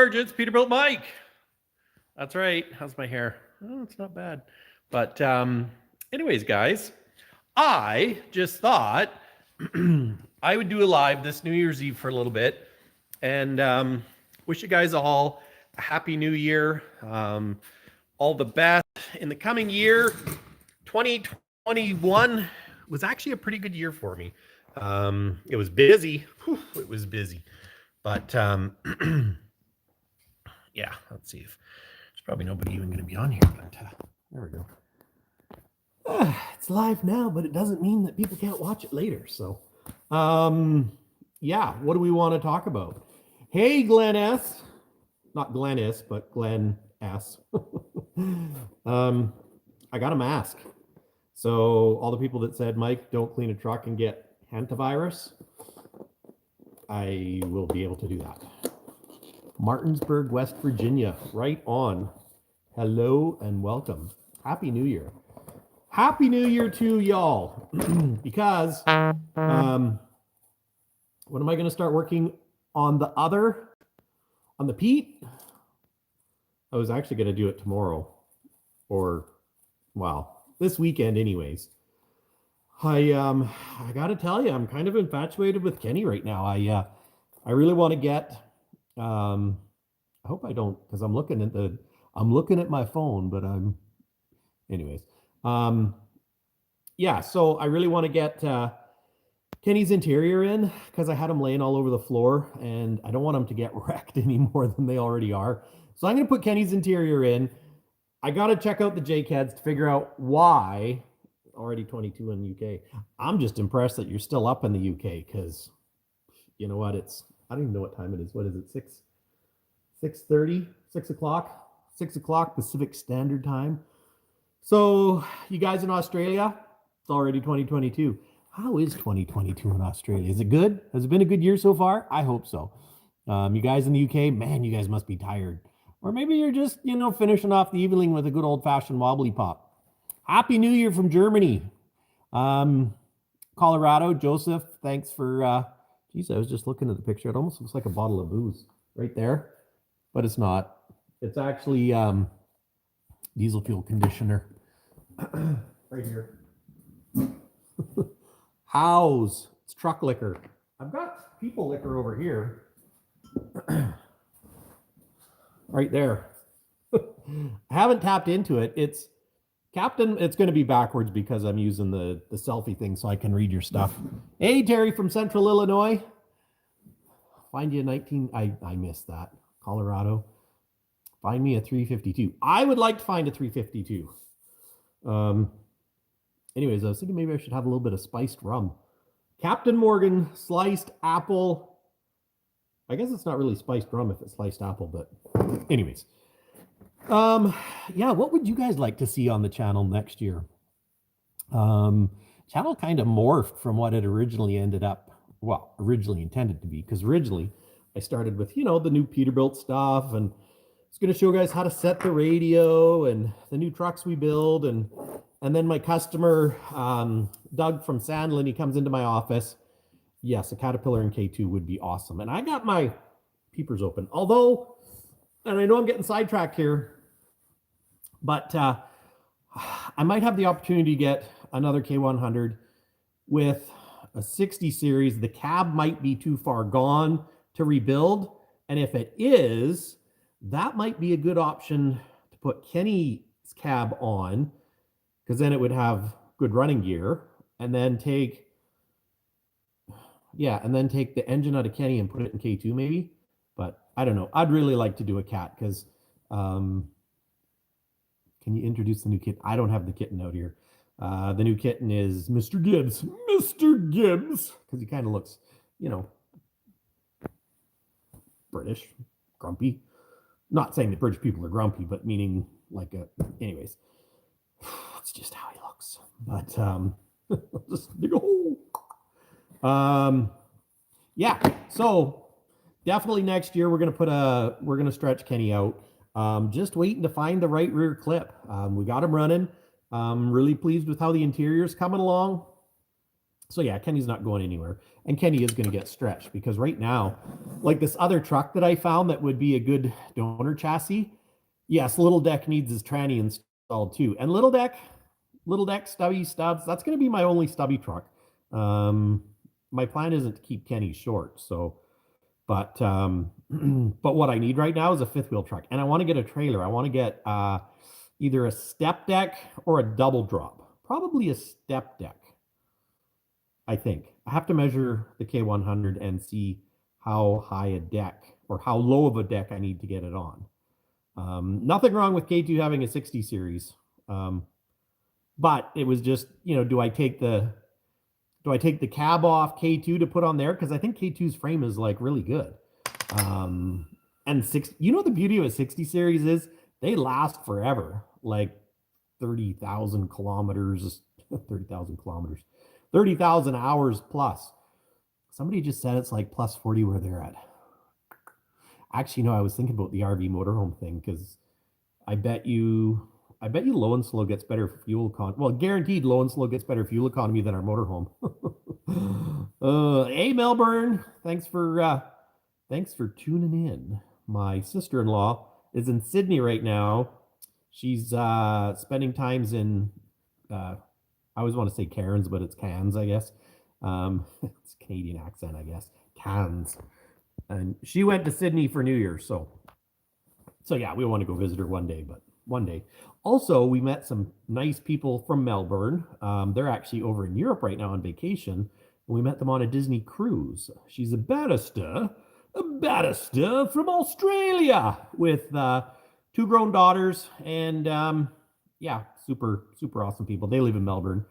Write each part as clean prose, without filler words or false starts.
It's Peterbilt Mike. That's right. How's my hair? Oh, it's not bad. But anyways, guys, I just thought I would do a live this New Year's Eve for a little bit and wish you guys all a happy new year. All the best in the coming year. 2021 was actually a pretty good year for me. It was busy. Whew, it was busy. But yeah, let's see if there's probably nobody even going to be on here. But there we go. It's live now, but it doesn't mean that people can't watch it later. So, yeah, what do we want to talk about? Hey, Glenn S. Not Glenn S, but Glenn S. I got a mask. So all the people that said, Mike, don't clean a truck and get hantavirus, I will be able to do that. Martinsburg, West Virginia, right on. Hello and welcome. Happy New Year. Happy New Year to y'all. Because when am I going to start working on the Pete? I was actually going to do it tomorrow or, well, this weekend anyways. I got to tell you, I'm kind of infatuated with Kenny right now. I really want to get, I hope I don't, because I'm looking at my phone, but anyways. Yeah, so I really want to get Kenny's interior in because I had him laying all over the floor and I don't want them to get wrecked any more than they already are. So I'm going to put Kenny's interior in. I got to check out the J-Ceds to figure out why. Already 22 in the UK. I'm just impressed that you're still up in the UK because you know what? I don't even know what time it is. What is it? 6:30, 6 o'clock, 6 o'clock Pacific Standard Time. So you guys in Australia, it's already 2022. How is 2022 in Australia? Is it good? Has it been a good year so far? I hope so. You guys in the UK, man, you guys must be tired. Or maybe you're just, finishing off the evening with a good old-fashioned wobbly pop. Happy New Year from Germany. Colorado, Joseph, thanks for, geez, I was just looking at the picture. It almost looks like a bottle of booze right there, but it's not. It's actually diesel fuel conditioner right here. House, it's truck liquor. I've got people liquor over here. Right there. I haven't tapped into it. It's Captain, it's going to be backwards because I'm using the selfie thing so I can read your stuff. Hey, Terry from Central Illinois. Find you a 19, I missed that. Colorado. Find me a 352. I would like to find a 352. Anyways, I was thinking maybe I should have a little bit of spiced rum. Captain Morgan, sliced apple. I guess it's not really spiced rum if it's sliced apple, but anyways. Yeah, what would you guys like to see on the channel next year? Channel kind of morphed from what it originally originally intended to be, because originally I started with, the new Peterbilt stuff, and it's going to show you guys how to set the radio and the new trucks we build, and then my customer, Doug from Sandlin, he comes into my office. Yes, a Caterpillar in K2 would be awesome. And I got my peepers open, although, and I know I'm getting sidetracked here, but I might have the opportunity to get another K100 with a 60 series. The cab might be too far gone to rebuild. And if it is, that might be a good option to put Kenny's cab on, because then it would have good running gear, and then take the engine out of Kenny and put it in K2 maybe. But I don't know. I'd really like to do a cat because can you introduce the new kitten? I don't have the kitten out here. The new kitten is Mr. Gibbs. Mr. Gibbs. Because he kind of looks, British, grumpy. Not saying that British people are grumpy, but meaning like anyways. That's just how he looks. But just yeah, so definitely next year we're gonna stretch Kenny out. Just waiting to find the right rear clip. We got him running. Really pleased with how the interior's coming along. So yeah, Kenny's not going anywhere. And Kenny is going to get stretched because right now, like this other truck that I found that would be a good donor chassis, yes, Little Deck needs his tranny installed too. And Little Deck, stubby stubs, that's going to be my only stubby truck. My plan isn't to keep Kenny short. So, but, but what I need right now is a fifth wheel truck. And I want to get a trailer. I want to get either a step deck or a double drop. Probably a step deck. I think. I have to measure the K100 and see how high a deck or how low of a deck I need to get it on. Nothing wrong with K2 having a 60 series. But it was just, do I take the cab off K2 to put on there? Because I think K2's frame is like really good. And the beauty of a 60 series is they last forever, like 30,000 kilometers, 30,000 hours plus. Somebody just said it's like plus 40 where they're at. Actually, I was thinking about the RV motorhome thing because I bet you low and slow gets better fuel economy. Well, guaranteed low and slow gets better fuel economy than our motorhome. Hey, Melbourne, thanks for tuning in. My sister-in-law is in Sydney right now. She's spending times in I always want to say Cairns, but it's Cairns, I guess. It's a Canadian accent, I guess. Cairns. And she went to Sydney for New Year's, so yeah, we want to go visit her one day, but one day. Also, we met some nice people from Melbourne. They're actually over in Europe right now on vacation, and we met them on a Disney cruise. She's a barrister from Australia with 2 grown daughters, and yeah, super, super awesome people. They live in Melbourne.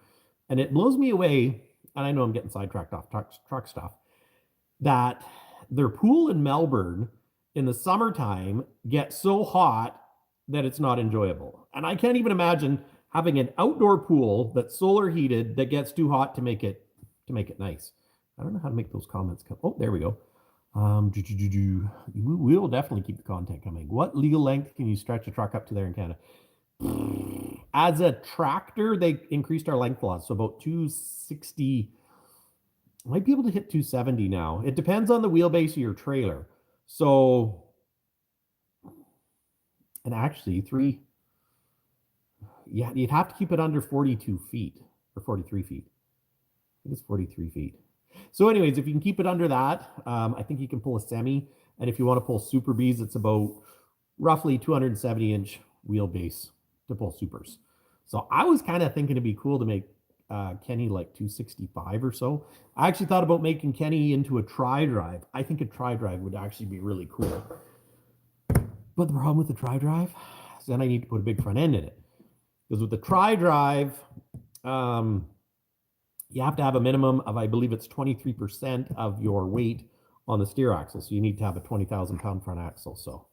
And it blows me away, and I know I'm getting sidetracked off truck stuff, that their pool in Melbourne in the summertime gets so hot that it's not enjoyable. And I can't even imagine having an outdoor pool that's solar heated that gets too hot to make it nice. I don't know how to make those comments come. Oh, there we go. We will definitely keep the content coming. What legal length can you stretch a truck up to there in Canada? As a tractor, they increased our length laws, so about 260. Might be able to hit 270 now. It depends on the wheelbase of your trailer. So, and actually, you'd have to keep it under 42 feet or 43 feet. I think it's 43 feet. So anyways, if you can keep it under that, I think you can pull a semi. And if you want to pull Super Bs, it's about roughly 270-inch wheelbase to pull supers. So I was kind of thinking it'd be cool to make Kenny like 265 or so. I actually thought about making Kenny into a tri-drive. I think a tri-drive would actually be really cool. But the problem with the tri-drive is then I need to put a big front end in it. Because with the tri-drive, you have to have a minimum of, I believe it's 23% of your weight on the steer axle. So you need to have a 20,000 pound front axle. So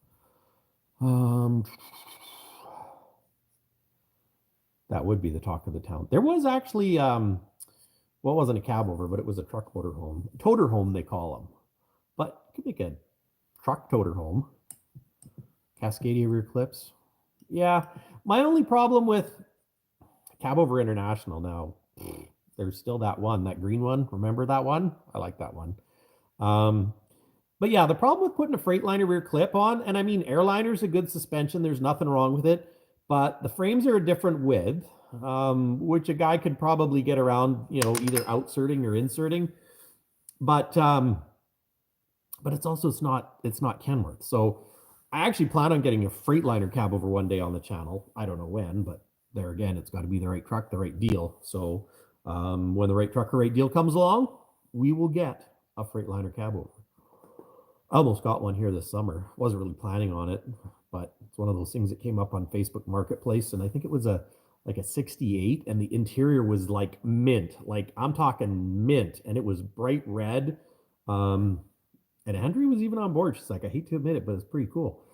that would be the talk of the town. There was actually, well, it wasn't a Cabover, but it was a truck motor home. Toter home, they call them. But you could make a truck toter home. Cascadia rear clips. Yeah. My only problem with Cabover International now, there's still that one, that green one. Remember that one? I like that one. But yeah, the problem with putting a Freightliner rear clip on, and I mean, Airliner's a good suspension. There's nothing wrong with it. But the frames are a different width, which a guy could probably get around, either outserting or inserting. But it's also, it's not Kenworth. So I actually plan on getting a Freightliner Cabover one day on the channel. I don't know when, but there again, it's got to be the right truck, the right deal. So when the right truck or right deal comes along, we will get a Freightliner Cabover. I almost got one here this summer. Wasn't really planning on it, but it's one of those things that came up on Facebook Marketplace, and I think it was a 68, and the interior was like mint. Like, I'm talking mint, and it was bright red. And Andrea was even on board. She's like, I hate to admit it, but it's pretty cool.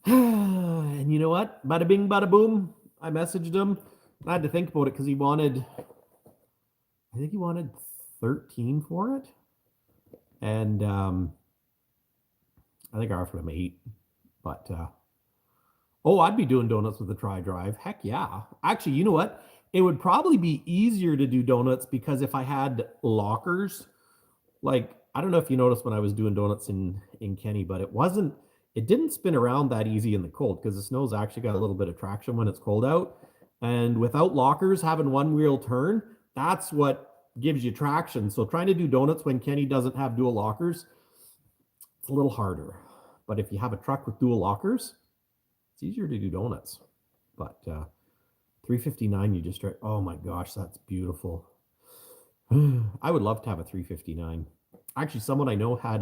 And you know what? Bada bing, bada boom. I messaged him. I had to think about it because I think he wanted 13 for it. And I think I offered him 8. But, I'd be doing donuts with the tri-drive. Heck yeah. Actually, you know what? it would probably be easier to do donuts because if I had lockers, like, I don't know if you noticed when I was doing donuts in Kenny, but it didn't spin around that easy in the cold because the snow's actually got a little bit of traction when it's cold out. And without lockers having one wheel turn, that's what gives you traction. So trying to do donuts when Kenny doesn't have dual lockers, it's a little harder. But if you have a truck with dual lockers, it's easier to do donuts. But 359, you just start, oh my gosh, that's beautiful. I would love to have a 359. Actually, someone I know had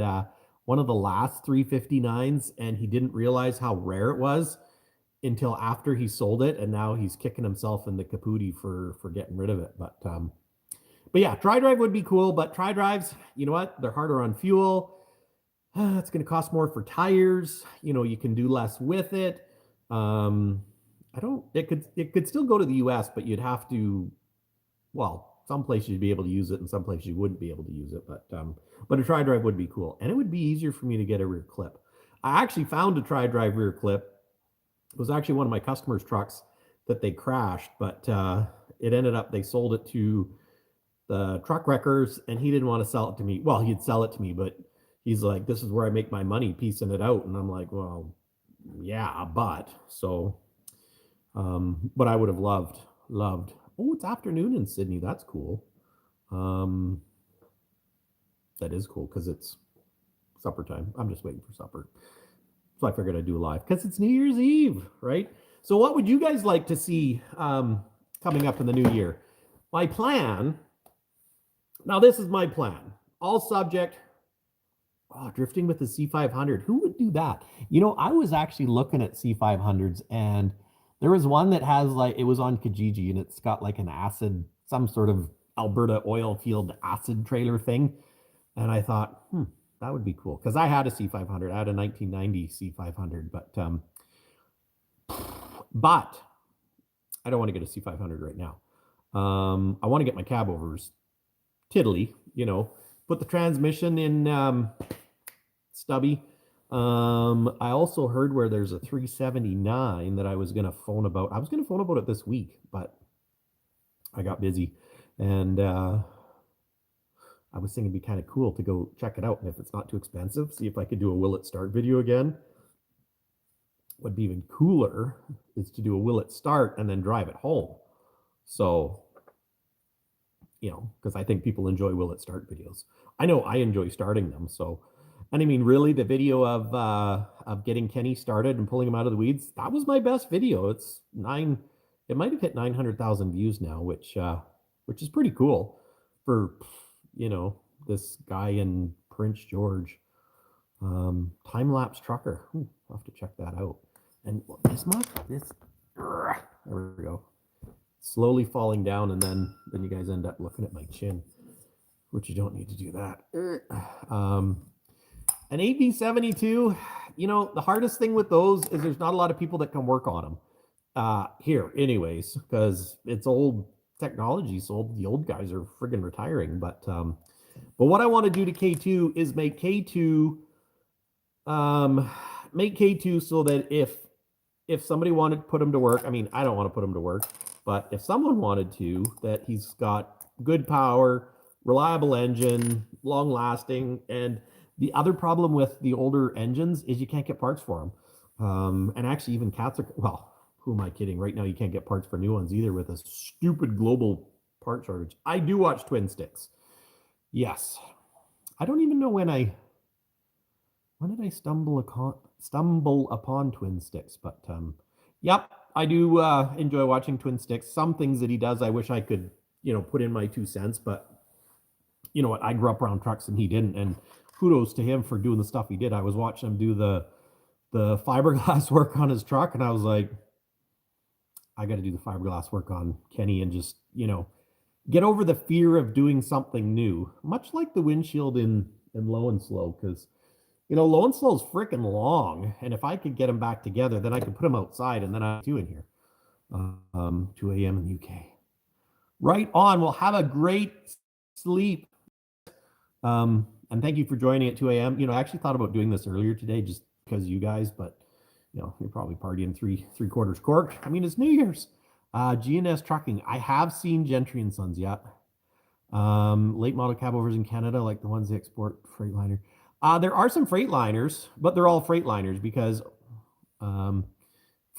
one of the last 359s, and he didn't realize how rare it was until after he sold it, and now he's kicking himself in the kapootie for getting rid of it. But yeah, tri-drive would be cool, but tri-drives, you know what? They're harder on fuel. It's going to cost more for tires. You know, you can do less with it. It could still go to the US, but you'd have to, well, some places you'd be able to use it and some places you wouldn't be able to use it. But a tri-drive would be cool. And it would be easier for me to get a rear clip. I actually found a tri-drive rear clip. It was actually one of my customers' trucks that they crashed, but it ended up, they sold it to the truck wreckers and he didn't want to sell it to me. Well, he'd sell it to me, but he's like, this is where I make my money piecing it out. And I'm like, well, yeah, but I would have loved. Oh, it's afternoon in Sydney. That's cool. That is cool because it's supper time. I'm just waiting for supper. So I figured I'd do a live because it's New Year's Eve, right? So what would you guys like to see coming up in the new year? My plan, now this is my plan. All subject, drifting with the C500. Who would do that? You know, I was actually looking at C500s and there was one that has it was on Kijiji and it's got like an acid, some sort of Alberta oil field acid trailer thing. And I thought, that would be cool. Because I had a C500. I had a 1990 C500. But I don't want to get a C500 right now. I want to get my Cabovers tiddly, you know, put the transmission in stubby. I also heard where there's a 379 that I was going to phone about. I was going to phone about it this week, but I got busy. And I was thinking it'd be kind of cool to go check it out. And if it's not too expensive, see if I could do a will it start video again. What'd be even cooler is to do a will it start and then drive it home. So, you know, because I think people enjoy will it start videos. I know I enjoy starting them. So, and I mean, really, the video of getting Kenny started and pulling him out of the weeds, that was my best video. It might have hit 900,000 views now, which is pretty cool for, you know, this guy in Prince George. Time-lapse trucker. I'll have to check that out. And there we go. Slowly falling down, and then you guys end up looking at my chin, which you don't need to do that. An AV72, you know, the hardest thing with those is there's not a lot of people that can work on them. Here, anyways, because it's old technology, so the old guys are friggin' retiring. But what I want to do to K2 is make K2 so that if somebody wanted to put him to work, I mean, I don't want to put him to work, but if someone wanted to, that he's got good power, reliable engine, long lasting. And the other problem with the older engines is you can't get parts for them. And actually even cats are, well, who am I kidding? Right now you can't get parts for new ones either with a stupid global part shortage. I do watch Twin Sticks. Yes. I don't even know when did I stumble upon Twin Sticks, but yep, I do enjoy watching Twin Sticks. Some things that he does, I wish I could, you know, put in my 2 cents, but you know what? I grew up around trucks and he didn't, and kudos to him for doing the stuff he did. I was watching him do the fiberglass work on his truck, and I was like, I got to do the fiberglass work on Kenny and just, you know, get over the fear of doing something new, much like the windshield in Low and Slow, because you know, Low and Slow is freaking long, and if I could get them back together, then I could put them outside, and then I do in here. 2 a.m. in the UK. Right on. Well, have a great sleep. And thank you for joining at 2 a.m. You know, I actually thought about doing this earlier today just because you guys, but you know, you're probably partying three quarters corked. I mean, it's New Year's. GNS Trucking. I have seen Gentry and Sons yet. Late model cabovers in Canada, like the ones they export Freightliner. There are some Freightliners, but they're all Freightliners because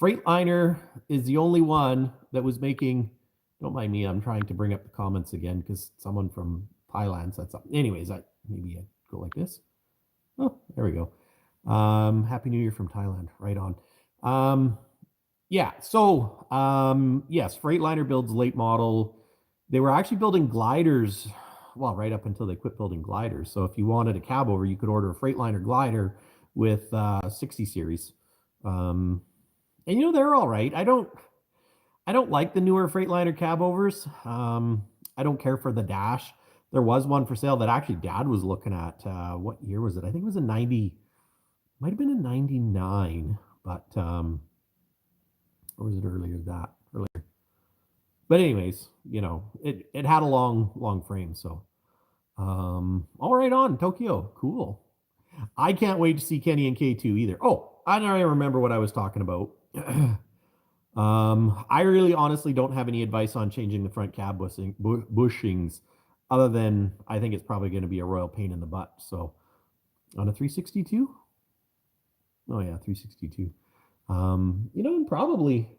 Freightliner is the only one that was making. Don't mind me. I'm trying to bring up the comments again because someone from Thailand said something. Anyways, maybe I go like this. Oh, there we go. Happy New Year from Thailand. Right on. Yeah. So, yes, Freightliner builds late model. They were actually building gliders, well, right up until they quit building gliders. So if you wanted a cabover, you could order a Freightliner glider with 60 series. And they're all right. I don't like the newer Freightliner cabovers. I don't care for the dash. There was one for sale that actually Dad was looking at. What year was it? I think it was a 90, might have been a 99, but or was it earlier than that? Earlier. But anyways, it had a long frame. So, all right on Tokyo. Cool. I can't wait to see Kenny and K2 either. Oh, I don't remember what I was talking about. I really honestly don't have any advice on changing the front cab bushings other than I think it's probably going to be a royal pain in the butt. So on a 362? Oh yeah, 362. And probably,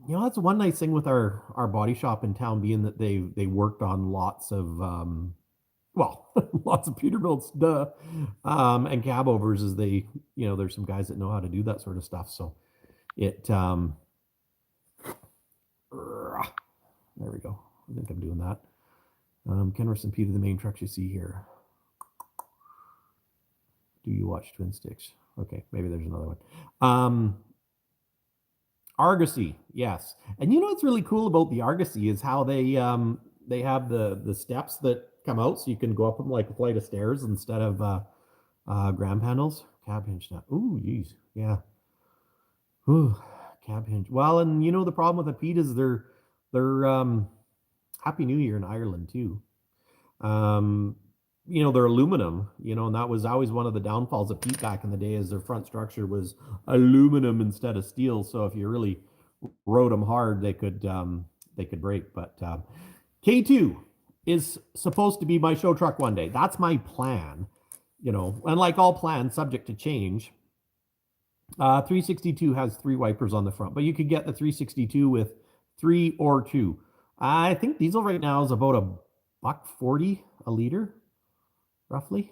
that's one nice thing with our body shop in town being that they worked on lots of, lots of Peterbilts, and cabovers is there's some guys that know how to do that sort of stuff. So it, there we go. I think I'm doing that. Kenworth and Peter, the main trucks you see here. Do you watch Twin Sticks? Okay, maybe there's another one. Argosy, yes. And what's really cool about the Argosy is how they have the steps that come out, so you can go up them like a flight of stairs instead of grab handles. Cab hinge now. Ooh, geez, yeah. Ooh, cab hinge. Well, and the problem with a Pete is they're Happy New Year in Ireland too. They're aluminum, and that was always one of the downfalls of Pete back in the day is their front structure was aluminum instead of steel. So if you really rode them hard, they could break. But K2 is supposed to be my show truck one day. That's my plan, and like all plans, subject to change. 362 has 3 wipers on the front, but you could get the 362 with 3 or 2. I think diesel right now is about $1.40 a liter, roughly,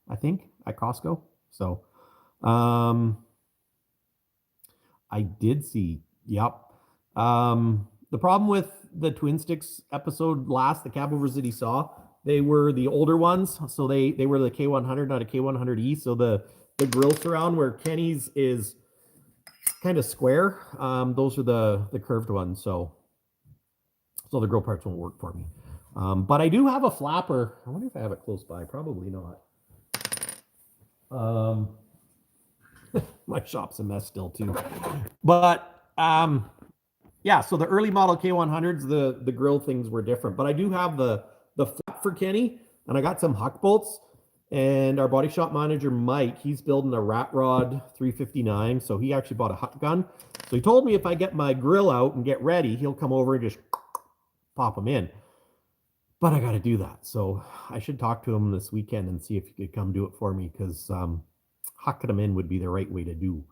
I think, at Costco. So, I did see, yep. The problem with the Twin Sticks episode the cabovers that he saw, they were the older ones. So they were the K100, not a K100E. So the grill surround where Kenny's is kind of square. Those are the curved ones. So the grill parts won't work for me. But I do have a flapper. I wonder if I have it close by. Probably not. My shop's a mess still too. But yeah, so the early model K100s, the grill things were different. But I do have the flap for Kenny, and I got some huck bolts. And our body shop manager, Mike, he's building a Rat Rod 359. So he actually bought a huck gun. So he told me if I get my grill out and get ready, he'll come over and just pop them in. But I got to do that. So I should talk to him this weekend and see if he could come do it for me, because hucking them in would be the right way to do.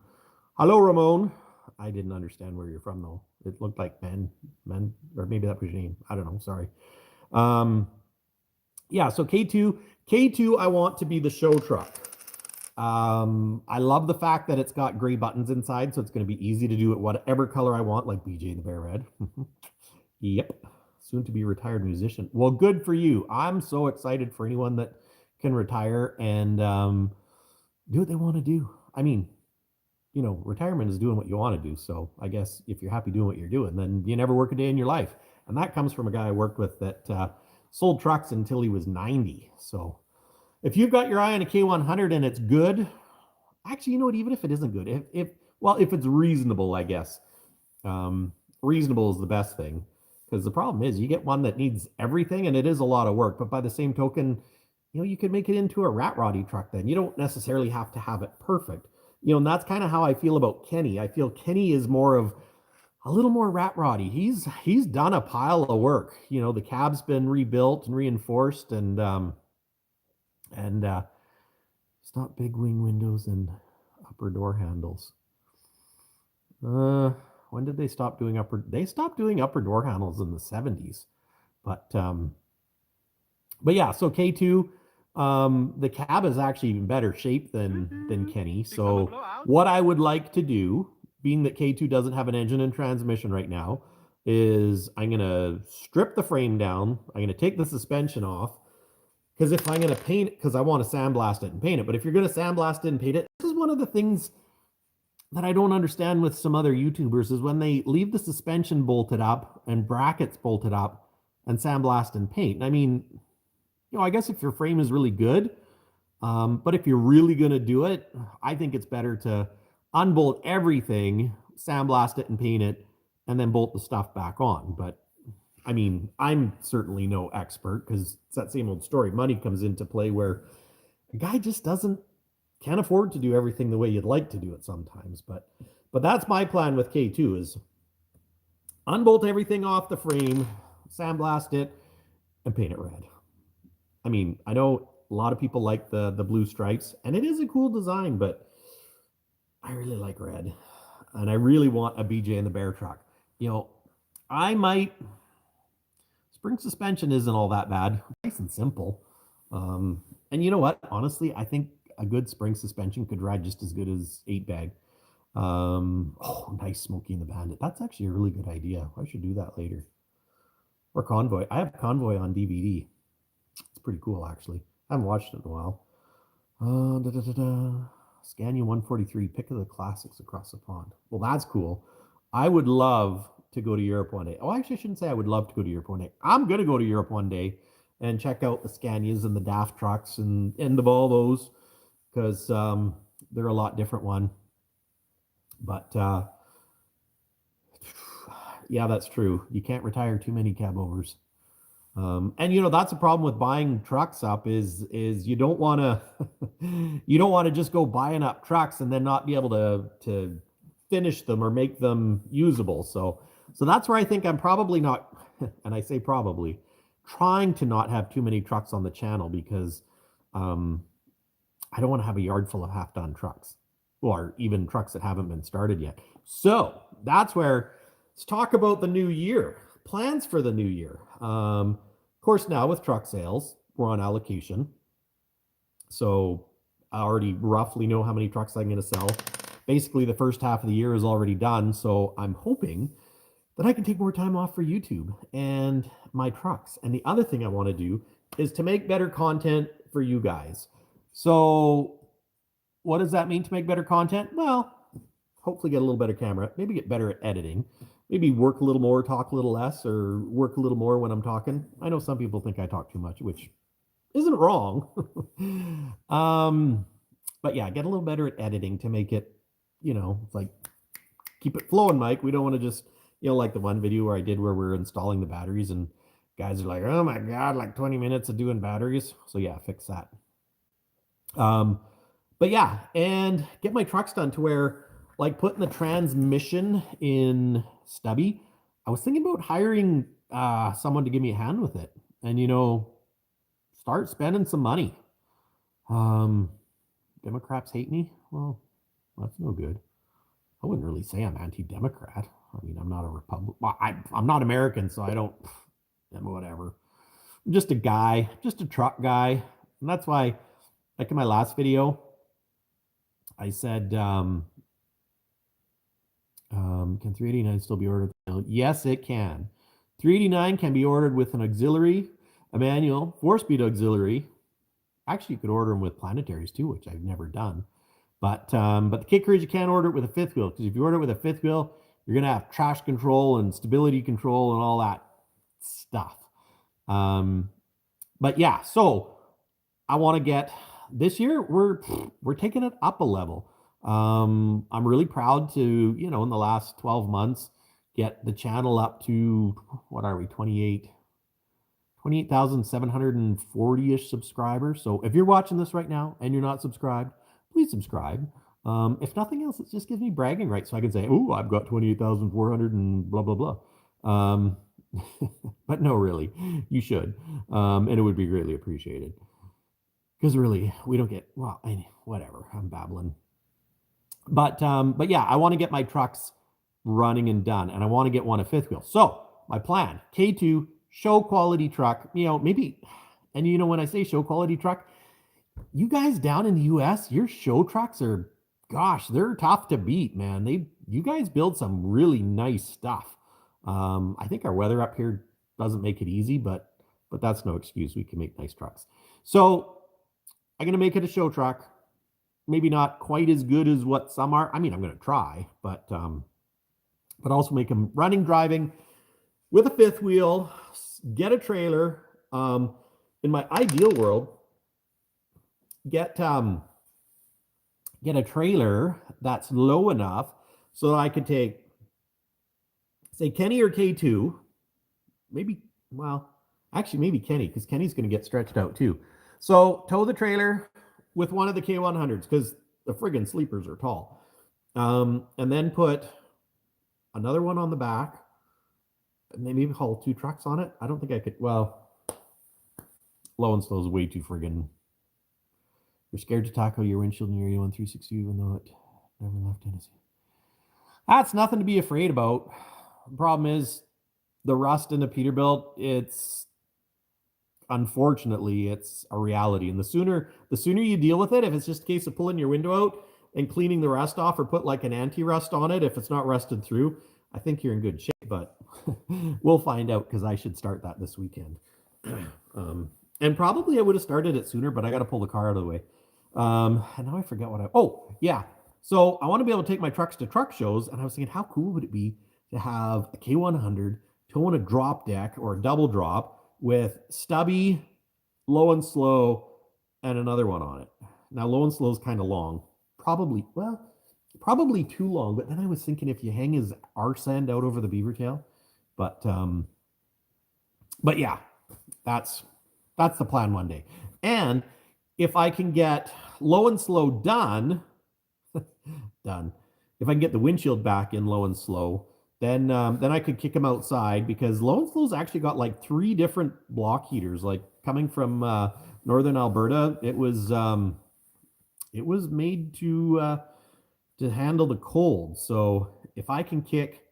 Hello, Ramon. I didn't understand where you're from, though. It looked like men, or maybe that was your name. I don't know. Sorry. Yeah, so K2, I want to be the show truck. I love the fact that it's got gray buttons inside, so it's going to be easy to do it whatever color I want, like BJ the Bear Red. Yep. Soon to be retired musician. Well, good for you. I'm so excited for anyone that can retire and do what they want to do. I mean, retirement is doing what you want to do. So I guess if you're happy doing what you're doing, then you never work a day in your life. And that comes from a guy I worked with that sold trucks until he was 90. So if you've got your eye on a K100 and it's good, actually, even if it isn't good, if it's reasonable, I guess. Reasonable is the best thing. Because the problem is you get one that needs everything and it is a lot of work. But by the same token, you could make it into a rat roddy truck then. You don't necessarily have to have it perfect. And that's kind of how I feel about Kenny. I feel Kenny is more of a little more rat roddy. He's done a pile of work. You know, the cab's been rebuilt and reinforced, and it's not big wing windows and upper door handles. When did they stop doing upper? They stopped doing upper door handles in the 70s. But yeah, so K2, the cab is actually in better shape than Kenny. So what I would like to do, being that K2 doesn't have an engine and transmission right now, is I'm gonna strip the frame down. I'm gonna take the suspension off, because if I'm gonna paint it, because I want to sandblast it and paint it. But if you're gonna sandblast it and paint it, this is one of the things that I don't understand with some other YouTubers, is when they leave the suspension bolted up and brackets bolted up and sandblast and paint. I mean, you know, I guess if your frame is really good, but if you're really going to do it, I think it's better to unbolt everything, sandblast it and paint it, and then bolt the stuff back on. But I mean, I'm certainly no expert, because it's that same old story. Money comes into play where a guy just can't afford to do everything the way you'd like to do it sometimes. But that's my plan with K2, is unbolt everything off the frame, sandblast it, and paint it red. I mean, I know a lot of people like the blue stripes, and it is a cool design, but I really like red. And I really want a BJ in the Bear truck. You know, spring suspension isn't all that bad. Nice and simple. And you know what? Honestly, I think a good spring suspension could ride just as good as 8-bag. Oh, nice Smokey and the Bandit. That's actually a really good idea. I should do that later. Or Convoy. I have Convoy on DVD. It's pretty cool, actually. I haven't watched it in a while. Scania 143, pick of the classics across the pond. Well, that's cool. I would love to go to Europe one day. Oh, actually, I shouldn't say I would love to go to Europe one day. I'm going to go to Europe one day and check out the Scanias and the DAF trucks and the Volvos, because they're a lot different one. But yeah, that's true. You can't retire too many Cabovers. And you know, that's a problem with buying trucks up, is you don't want to just go buying up trucks and then not be able to finish them or make them usable. So that's where I think I'm probably not, and I say probably, trying to not have too many trucks on the channel, because I don't want to have a yard full of half-done trucks, or even trucks that haven't been started yet. So that's where, let's talk about the new year, plans for the new year. Of course, now with truck sales, we're on allocation. So I already roughly know how many trucks I'm going to sell. Basically, the first half of the year is already done. So I'm hoping that I can take more time off for YouTube and my trucks. And the other thing I want to do is to make better content for you guys. So what does that mean, to make better content? Well, hopefully get a little better camera, maybe get better at editing, maybe work a little more, talk a little less, or work a little more when I'm talking. I know some people think I talk too much, which isn't wrong. But yeah, get a little better at editing to make it, you know, it's like, keep it flowing, Mike. We don't want to just, you know, like the one video where I did where we're installing the batteries and guys are like, oh my God, like 20 minutes of doing batteries. So yeah, fix that. But yeah, and get my trucks done to where, like, putting the transmission in stubby, I was thinking about hiring someone to give me a hand with it, and, you know, start spending some money. Democrats hate me. Well, that's no good. I wouldn't really say I'm anti-Democrat. I mean, I'm not a Republican. Well, I'm not American, so I don't, whatever. I'm just a guy, just a truck guy. And that's why, like in my last video, I said, can 389 still be ordered? Yes, it can. 389 can be ordered with an auxiliary, a manual, 4-speed auxiliary. Actually, you could order them with planetaries too, which I've never done. But the kicker is you can't order it with a 5th wheel, because if you order it with a 5th wheel, you're going to have traction control and stability control and all that stuff. But yeah, so I want to get, this year, we're taking it up a level. I'm really proud to, you know, in the last 12 months, get the channel up to, what are we, 28,740-ish subscribers. So if you're watching this right now and you're not subscribed, please subscribe. If nothing else, it just gives me bragging rights. So I can say, oh, I've got 28,400 and blah, blah, blah. But no, really, you should. And it would be greatly appreciated. Because really, we don't get, well, whatever, I'm babbling. But yeah, I want to get my trucks running and done, and I want to get one a fifth wheel. So my plan, K2, show quality truck, maybe, and when I say show quality truck, you guys down in the US, your show trucks are, gosh, they're tough to beat, man. You guys build some really nice stuff. I think our weather up here doesn't make it easy, but that's no excuse. We can make nice trucks. So I'm going to make it a show truck. Maybe not quite as good as what some are. I mean, I'm going to try, but also make them running, driving with a fifth wheel, get a trailer. In my ideal world, get a trailer that's low enough so that I could take, say, Kenny or K2, maybe Kenny, because Kenny's going to get stretched out too. So tow the trailer with one of the K100s, because the friggin' sleepers are tall. And then put another one on the back, and maybe haul 2 trucks on it. I don't think I could, well, low and slow is way too friggin'. You're scared to tackle your windshield in your A1 360, even though it never left Tennessee. That's nothing to be afraid about. The problem is the rust in the Peterbilt, unfortunately, it's a reality. And the sooner you deal with it, if it's just a case of pulling your window out and cleaning the rust off, or put like an anti-rust on it, if it's not rusted through, I think you're in good shape. But we'll find out, because I should start that this weekend. And probably I would have started it sooner, but I got to pull the car out of the way. And now I forget what oh, yeah. So I want to be able to take my trucks to truck shows. And I was thinking, how cool would it be to have a K100 towing a drop deck or a double drop with stubby, low and slow, and another one on it. Now, low and slow is kind of long. Probably too long. But then I was thinking, if you hang his arse end out over the beaver tail. But yeah, that's the plan one day. And if I can get low and slow done, if I can get the windshield back in low and slow, then I could kick them outside, because low and slow's actually got like 3 different block heaters. Like coming from northern Alberta, it was made to handle the cold. So if I can kick,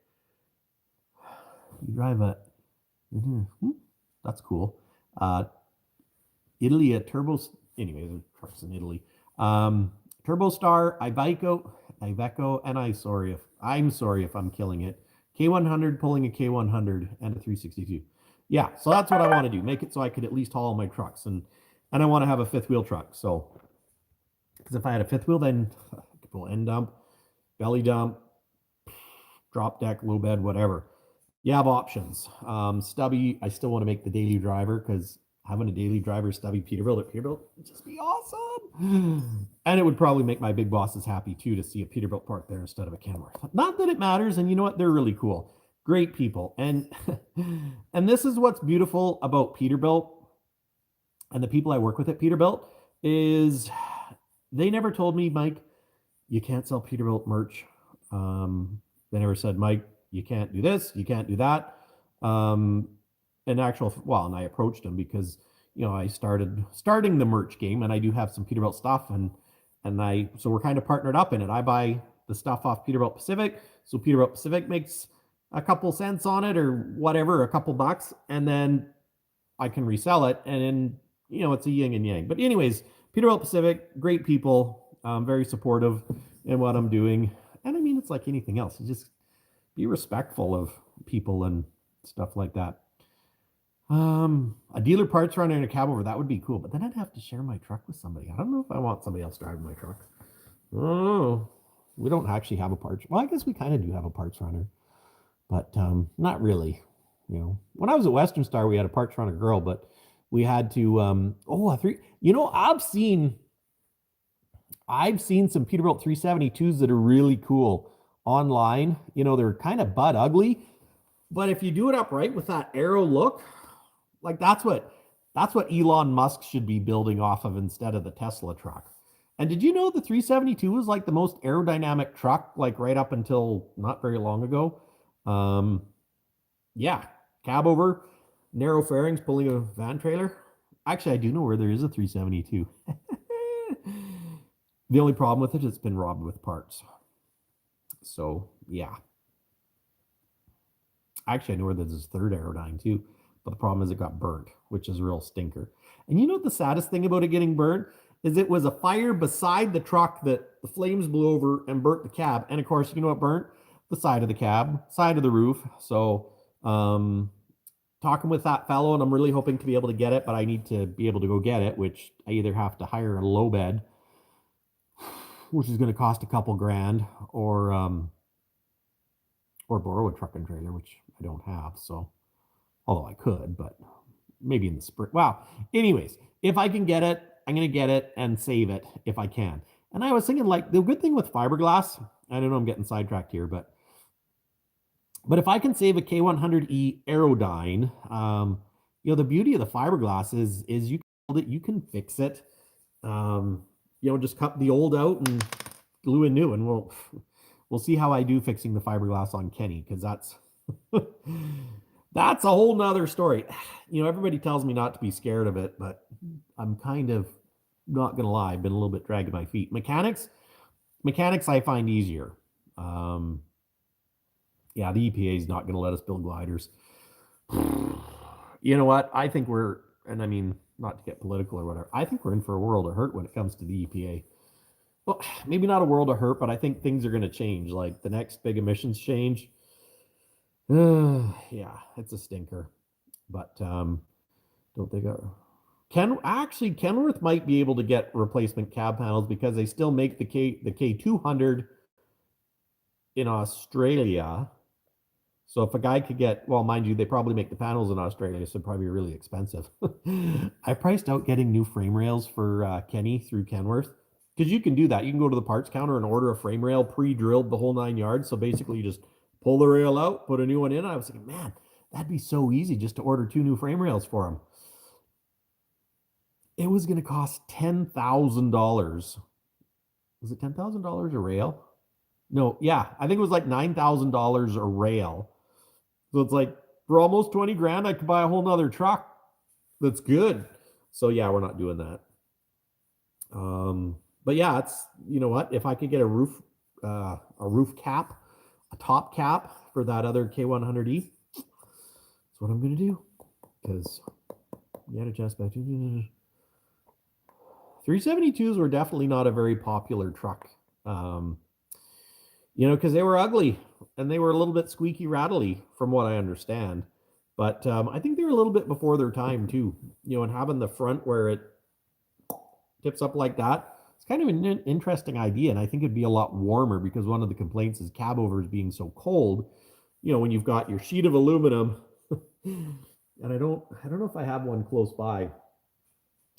you drive a, that's cool. Italy, a turbo, anyway, the trucks in Italy. Turbostar, Iveco, and I'm sorry if I'm killing it. K100, pulling a K100 and a 362. Yeah, so that's what I want to do. Make it so I could at least haul my trucks. And I want to have a fifth wheel truck. So, because if I had a fifth wheel, then I could pull end dump, belly dump, drop deck, low bed, whatever. You have options. Stubby, I still want to make the daily driver, because having a daily driver stubby Peterbilt at Peterbilt would just be awesome. And it would probably make my big bosses happy too, to see a Peterbilt parked there instead of a Kenworth. Not that it matters. And you know what? They're really cool. Great people. And this is what's beautiful about Peterbilt and the people I work with at Peterbilt, is they never told me, Mike, you can't sell Peterbilt merch. They never said, Mike, you can't do this, you can't do that. And I approached them because, I starting the merch game, and I do have some Peterbilt stuff, so we're kind of partnered up in it. I buy the stuff off Peterbilt Pacific, so Peterbilt Pacific makes a couple cents on it, or whatever, a couple bucks, and then I can resell it, and then, it's a yin and yang. But anyways, Peterbilt Pacific, great people, very supportive in what I'm doing. And I mean, it's like anything else. You just be respectful of people and stuff like that. A dealer parts runner in a Cabover, that would be cool, but then I'd have to share my truck with somebody. I don't know if I want somebody else driving my truck. Oh, we don't actually have a parts. Well, I guess we kind of do have a parts runner, but not really. When I was at Western Star, we had a parts runner girl, but we had to I've seen some Peterbilt 372s that are really cool online. They're kind of butt ugly, but if you do it upright with that arrow look, like that's what Elon Musk should be building off of instead of the Tesla truck. And did you know the 372 was like the most aerodynamic truck, like right up until not very long ago? Um, yeah, Cabover, narrow fairings, pulling a van trailer. Actually, I do know where there is a 372. The only problem with it is it's been robbed with parts. So, yeah. Actually, I know where there's his third Aerodyne too, but the problem is it got burnt, which is a real stinker. And you know what the saddest thing about it getting burnt is it was a fire beside the truck that the flames blew over and burnt the cab. And of course, you know what burnt? The side of the cab, side of the roof. So, talking with that fellow, and I'm really hoping to be able to get it, but I need to be able to go get it, which I either have to hire a low bed, which is going to cost a couple grand, or borrow a truck and trailer, which I don't have. So, although I could, but maybe in the spring. Wow. Anyways, if I can get it, I'm going to get it and save it if I can. And I was thinking, like, the good thing with fiberglass, I don't know, I'm getting sidetracked here, but if I can save a K100E Aerodyne, you know, the beauty of the fiberglass is you can build it, you can fix it. You know, just cut the old out and glue in new, and we'll see how I do fixing the fiberglass on Kenny, because that's that's a whole nother story. You know, everybody tells me not to be scared of it, but I'm kind of not gonna lie, I've been a little bit dragging my feet. Mechanics I find easier. Yeah, the EPA is not gonna let us build gliders. You know what? I think we're, and I mean, not to get political or whatever, I think we're in for a world of hurt when it comes to the EPA. Well, maybe not a world of hurt, but I think things are going to change. Like the next big emissions change. Yeah, it's a stinker. But don't they go? Kenworth might be able to get replacement cab panels because they still make the K200 in Australia. So if a guy could get, well, mind you, they probably make the panels in Australia, so it'd probably be really expensive. I priced out getting new frame rails for Kenny through Kenworth, because you can do that. You can go to the parts counter and order a frame rail pre-drilled the whole 9 yards. So basically you just pull the rail out, put a new one in. I was thinking, man, that'd be so easy just to order 2 new frame rails for them. It was going to cost $10,000. Was it $10,000 a rail? No, yeah, I think it was like $9,000 a rail. So it's like, for almost 20 grand, I could buy a whole nother truck that's good. So yeah, we're not doing that. But yeah, it's, you know what? If I could get a roof cap, a top cap for that other K100E, that's what I'm gonna do. Because you had to adjust back to 372s were definitely not a very popular truck. You know, because they were ugly and they were a little bit squeaky rattly, from what I understand. But I think they were a little bit before their time too. You know, and having the front where it tips up like that, it's kind of an interesting idea. And I think it'd be a lot warmer, because one of the complaints is cabovers being so cold. You know, when you've got your sheet of aluminum, and I don't know if I have one close by,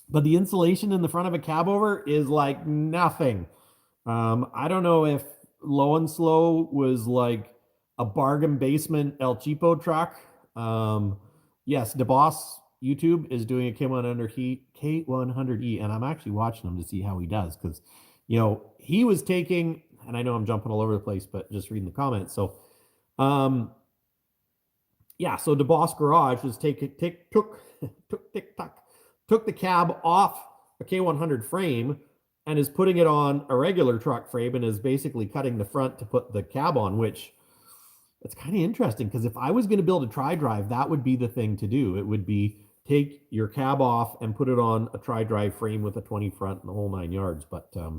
but the insulation in the front of a cabover is like nothing. I don't know if Low and Slow was like a bargain basement El Cheapo truck. Yes, DeBoss YouTube is doing a K100E, and I'm actually watching him to see how he does, because, you know, he was taking, and I know I'm jumping all over the place, but just reading the comments. So, yeah, so DeBoss Garage was took the cab off a K100 frame and is putting it on a regular truck frame, and is basically cutting the front to put the cab on, which, it's kind of interesting, because if I was going to build a tri-drive, that would be the thing to do. It would be take your cab off and put it on a tri-drive frame with a 20 front and the whole 9 yards. But I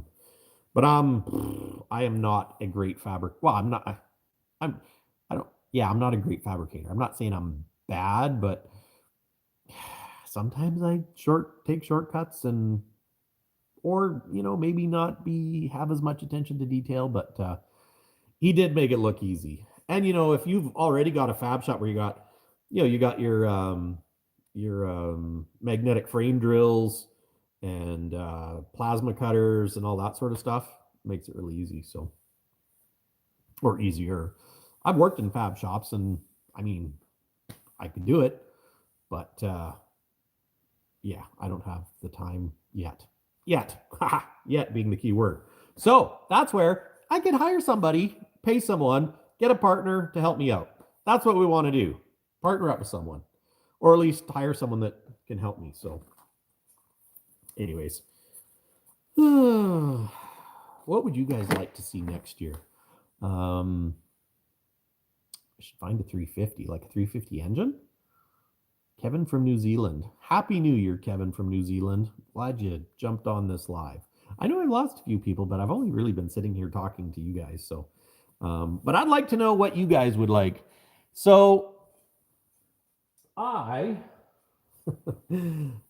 am not a great well, I'm not a great fabricator. I'm not saying I'm bad, but sometimes I take shortcuts, and or, you know, maybe not have as much attention to detail, but he did make it look easy. And, you know, if you've already got a fab shop where you got your magnetic frame drills and plasma cutters and all that sort of stuff, makes it really easy. So, or easier. I've worked in fab shops, and I mean, I could do it, but yeah, I don't have the time yet. Yet. Yet being the key word. So that's where I could hire somebody, pay someone, get a partner to help me out. That's what we want to do. Partner up with someone. Or at least hire someone that can help me. So anyways. What would you guys like to see next year? I should find a 350, like a 350 engine. Kevin from New Zealand. Happy New Year, Kevin from New Zealand. Glad you jumped on this live. I know I've lost a few people, but I've only really been sitting here talking to you guys. So, but I'd like to know what you guys would like. So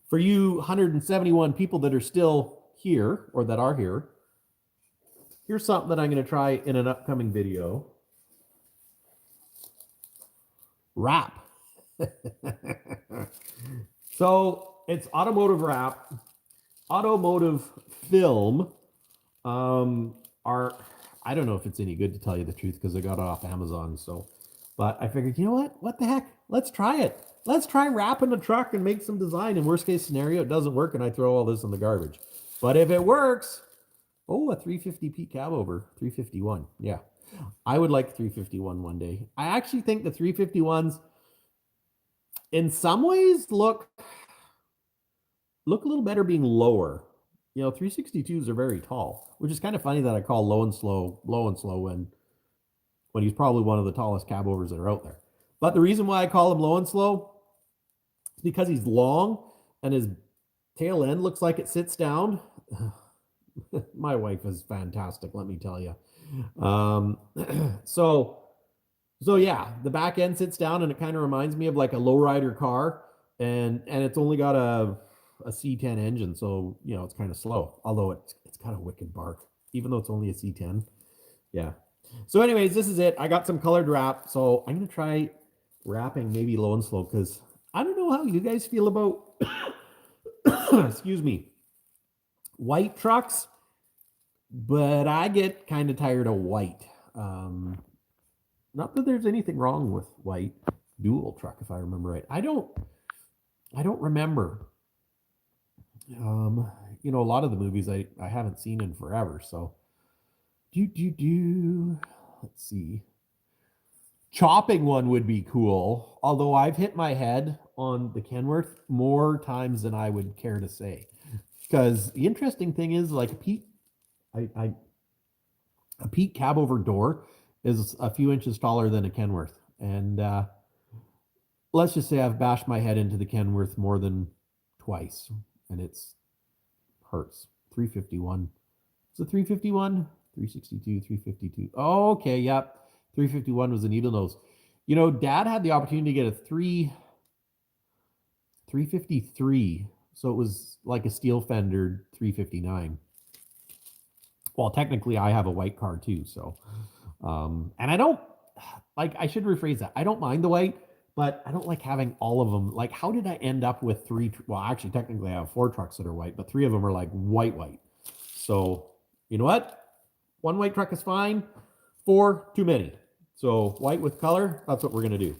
for you 171 people that are still here or that are here, here's something that I'm going to try in an upcoming video. Wrap. So it's automotive wrap, automotive film. I don't know if it's any good to tell you the truth because I got it off Amazon. So, but I figured, you know what? What the heck? Let's try it. Let's try wrapping a truck and make some design. In worst case scenario, it doesn't work and I throw all this in the garbage. But if it works, a 350p Cabover, 351. Yeah, I would like 351 one day. I actually think the 351s in some ways look a little better being lower. 362s are very tall, which is kind of funny that I call low and slow when he's probably one of the tallest cabovers that are out there. But the reason why I call him low and slow is because he's long and his tail end looks like it sits down. My wife is fantastic, let me tell you. So yeah, the back end sits down and it kind of reminds me of like a lowrider car, and it's only got a C10 engine, so it's kind of slow. Although it's got a wicked bark, even though it's only a C10. Yeah. So anyways, this is it. I got some colored wrap, so I'm gonna try wrapping maybe low and slow because I don't know how you guys feel about excuse me, white trucks, but I get kind of tired of white. Not that there's anything wrong with white dual truck, if I remember right. I don't remember. A lot of the movies I haven't seen in forever. So, let's see. Chopping one would be cool. Although I've hit my head on the Kenworth more times than I would care to say. Because the interesting thing is, like a Pete Cabover door is a few inches taller than a Kenworth. And let's just say I've bashed my head into the Kenworth more than twice. And it's hurts. 351. It's a 351, 362, 352. Oh, okay, yep. 351 was a needle nose. Dad had the opportunity to get a 353. So it was like a steel fender 359. Well, technically I have a white car too, so and I don't I should rephrase that. I don't mind the white, but I don't like having all of them. Like, how did I end up with three? Well, actually, technically I have 4 trucks that are white, but 3 of them are like white. So you know what? 1 white truck is fine. 4, too many. So white with color, that's what we're going to do.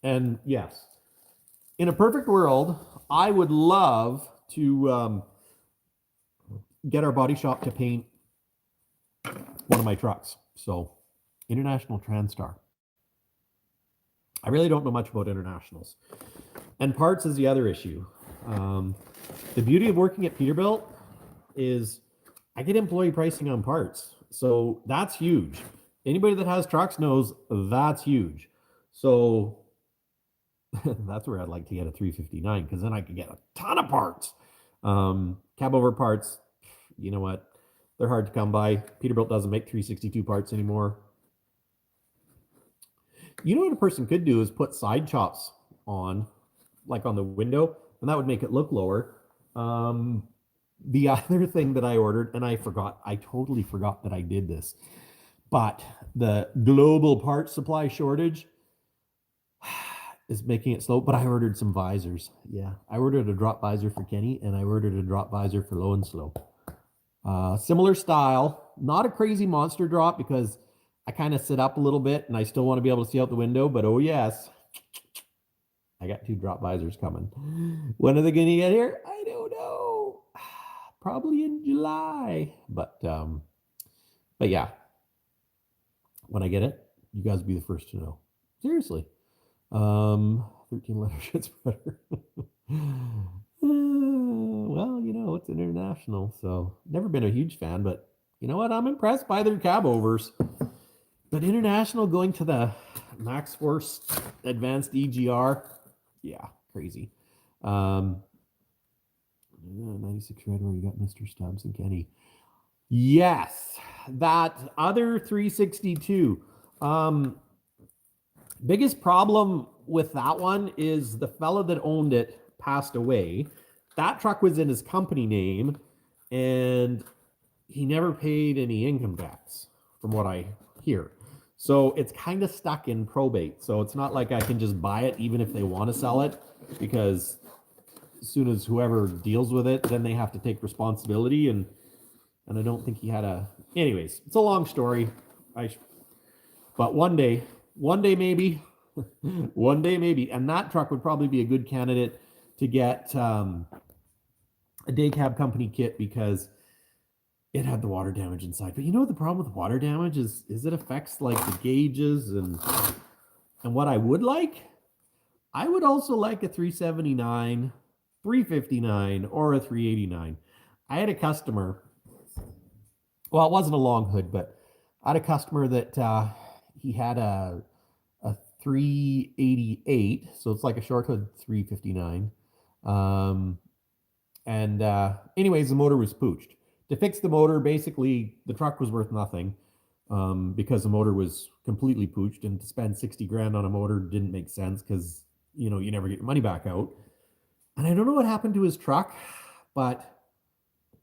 And yes, in a perfect world, I would love to get our body shop to paint one of my trucks. So International Transtar. I really don't know much about internationals. And parts is the other issue. The beauty of working at Peterbilt is I get employee pricing on parts. So that's huge. Anybody that has trucks knows that's huge. So that's where I'd like to get a 359 because then I could get a ton of parts. Cabover parts, you know what? They're hard to come by. Peterbilt doesn't make 362 parts anymore. You know what a person could do is put side chops on, like on the window, and that would make it look lower. The other thing that I ordered, and I totally forgot that I did this, but the global part supply shortage is making it slow, but I ordered some visors. Yeah, I ordered a drop visor for Kenny, and I ordered a drop visor for Low and Slow. Similar style, not a crazy monster drop because I kind of sit up a little bit and I still want to be able to see out the window, but oh yes, I got 2 drop visors coming. When are they going to get here? I don't know. probably in July. But yeah, when I get it, you guys will be the first to know. Seriously. 13 letter shit spreader. Well, it's international, so never been a huge fan, but you know what? I'm impressed by their Cabovers. But international going to the Max Force Advanced EGR, yeah, crazy. 96 red where you got Mr. Stubbs and Kenny. Yes, that other 362. Biggest problem with that one is the fella that owned it passed away. That truck was in his company name, and he never paid any income tax, from what I hear. So it's kind of stuck in probate. So it's not like I can just buy it even if they want to sell it, because as soon as whoever deals with it, then they have to take responsibility. And I don't think he had a... Anyways, it's a long story. But one day maybe, one day maybe. And that truck would probably be a good candidate to get a day cab company kit, because it had the water damage inside. But you know what the problem with water damage is it affects like the gauges and what I would like? I would also like a 379, 359, or a 389. I had a customer, well, it wasn't a long hood, but I had a customer that he had a 388, so it's like a short hood 359. Anyways, the motor was pooched. To fix the motor, basically, the truck was worth nothing because the motor was completely pooched, and to spend 60 grand on a motor didn't make sense because, you never get your money back out. And I don't know what happened to his truck, but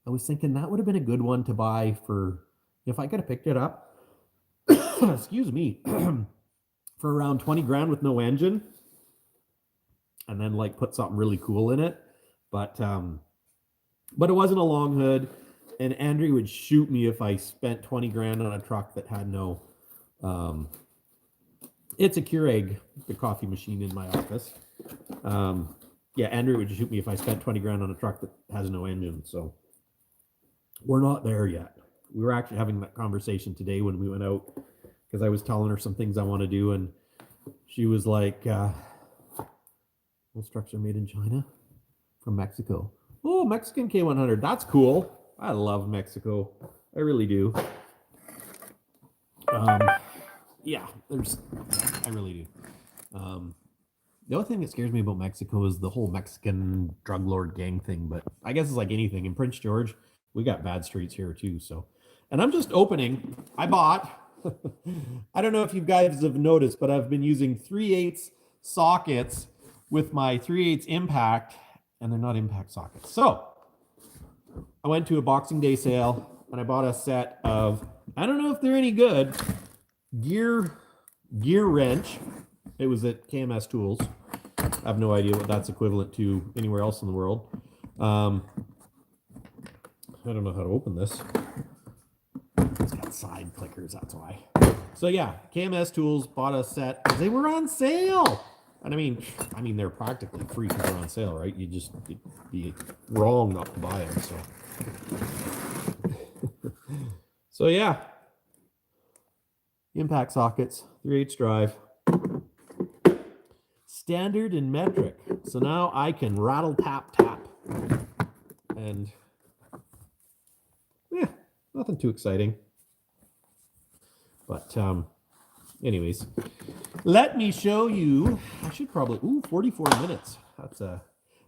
I was thinking that would have been a good one to buy for, if I could have picked it up, excuse me, for around 20 grand with no engine, and then like put something really cool in it. But it wasn't a long hood. And Andrew would shoot me if I spent 20 grand on a truck that had no, it's a Keurig, the coffee machine in my office. Yeah, Andrew would shoot me if I spent 20 grand on a truck that has no engine. So we're not there yet. We were actually having that conversation today when we went out, because I was telling her some things I want to do. And she was like, those trucks are made in China from Mexico. Oh, Mexican K100. That's cool. I love Mexico. I really do. Yeah, I really do. The only thing that scares me about Mexico is the whole Mexican drug lord gang thing, but I guess it's like anything. In Prince George, we got bad streets here too, so. And I'm just opening. I bought, I don't know if you guys have noticed, but I've been using 3/8 sockets with my 3/8 impact, and they're not impact sockets. So, I went to a Boxing Day sale and I bought a set of, I don't know if they're any good, gear wrench. It was at KMS Tools. I have no idea what that's equivalent to anywhere else in the world. I don't know how to open this. It's got side clickers, that's why. So yeah, KMS Tools, bought a set. They were on sale. And I mean, they're practically free because they're on sale, right? You'd be wrong not to buy them. So yeah, impact sockets, 3/8 drive, standard and metric. So now I can rattle, tap, and yeah, nothing too exciting. But anyways, let me show you. I should probably 44 minutes.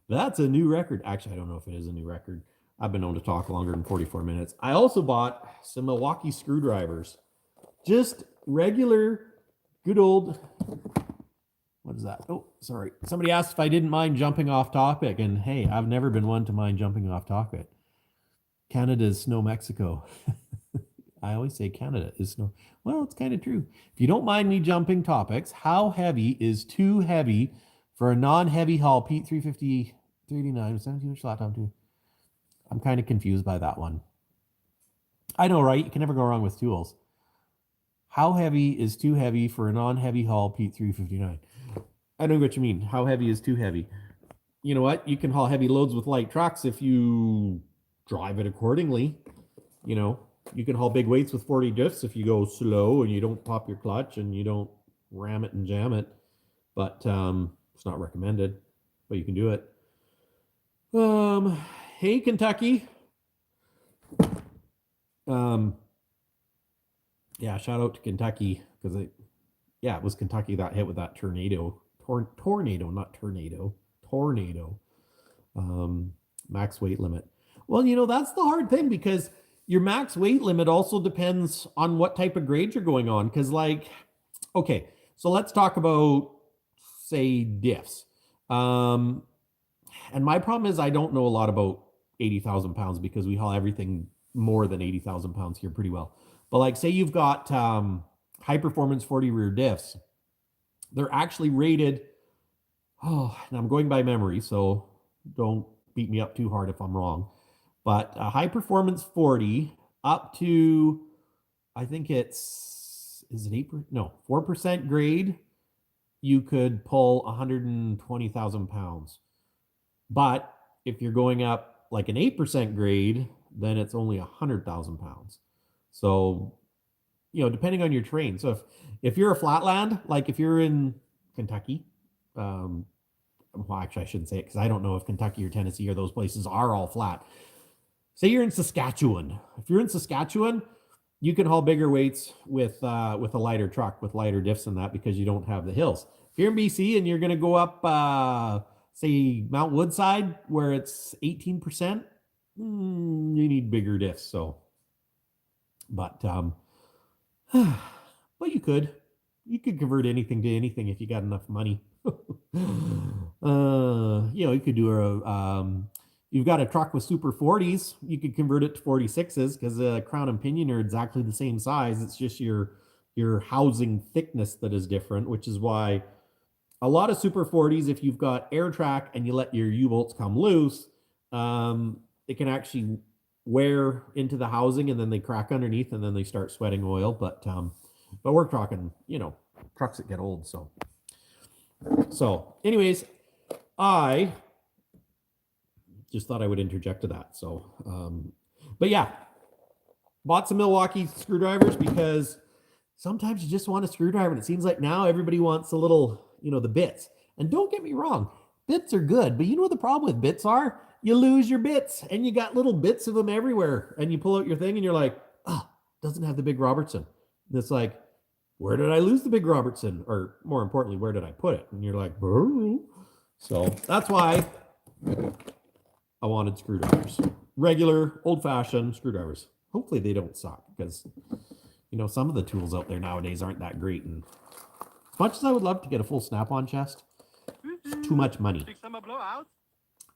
That's a new record. Actually, I don't know if it is a new record. I've been known to talk longer than 44 minutes. I also bought some Milwaukee screwdrivers. Just regular, good old, what is that? Oh, sorry. Somebody asked if I didn't mind jumping off topic. And hey, I've never been one to mind jumping off topic. Canada's snow Mexico. I always say Canada is snow. Well, it's kind of true. If you don't mind me jumping topics, how heavy is too heavy for a non-heavy haul Pete 350, 389, 17-inch flat top too? I'm kind of confused by that one. I know, right? You can never go wrong with tools. How heavy is too heavy for a non-heavy haul Pete 359? I know what you mean. How heavy is too heavy? You know what? You can haul heavy loads with light trucks if you drive it accordingly. You know, you can haul big weights with 40 diffs if you go slow and you don't pop your clutch and you don't ram it and jam it. But it's not recommended, but you can do it. Hey, Kentucky. Yeah, shout out to Kentucky because it was Kentucky that hit with that tornado. Tornado, not tornado. Tornado. Max weight limit. Well, you know, that's the hard thing because your max weight limit also depends on what type of grade you're going on. Because, like, okay, so let's talk about, say, diffs. And my problem is I don't know a lot about 80,000 pounds because we haul everything more than 80,000 pounds here pretty well. But, like, say you've got high performance 40 rear diffs. They're actually rated, and I'm going by memory, so don't beat me up too hard if I'm wrong. But a high performance 40 up to, I think is it 8%? No, 4% grade, you could pull 120,000 pounds. But if you're going up like an 8% grade, then it's only 100,000 pounds. So, you know, depending on your terrain. So if you're a flatland, like if you're in Kentucky, well, actually I shouldn't say it because I don't know if Kentucky or Tennessee or those places are all flat. Say you're in Saskatchewan. If you're in Saskatchewan, you can haul bigger weights with a lighter truck, with lighter diffs and that because you don't have the hills. If you're in BC and you're going to go up, say Mount Woodside where it's 18%, you need bigger diffs. So, but you could convert anything to anything if you got enough money. You know, you could do you've got a truck with super 40s, you could convert it to 46s because the crown and pinion are exactly the same size. It's just your housing thickness that is different, which is why a lot of super 40s, if you've got air track and you let your U-bolts come loose, it can actually wear into the housing and then they crack underneath and then they start sweating oil. But we're talking, you know, trucks that get old. So anyways, I just thought I would interject to that. So, but yeah, bought some Milwaukee screwdrivers because sometimes you just want a screwdriver. And it seems like now everybody wants a little, you know, the bits. And don't get me wrong, bits are good. But you know what the problem with bits are? You lose your bits and you got little bits of them everywhere. And you pull out your thing and you're like, oh, doesn't have the big Robertson. And it's like, where did I lose the big Robertson? Or more importantly, where did I put it? And you're like, burr. So that's why I wanted screwdrivers. Regular, old-fashioned screwdrivers. Hopefully they don't suck because, you know, some of the tools out there nowadays aren't that great. And as much as I would love to get a full snap-on chest, it's too much money.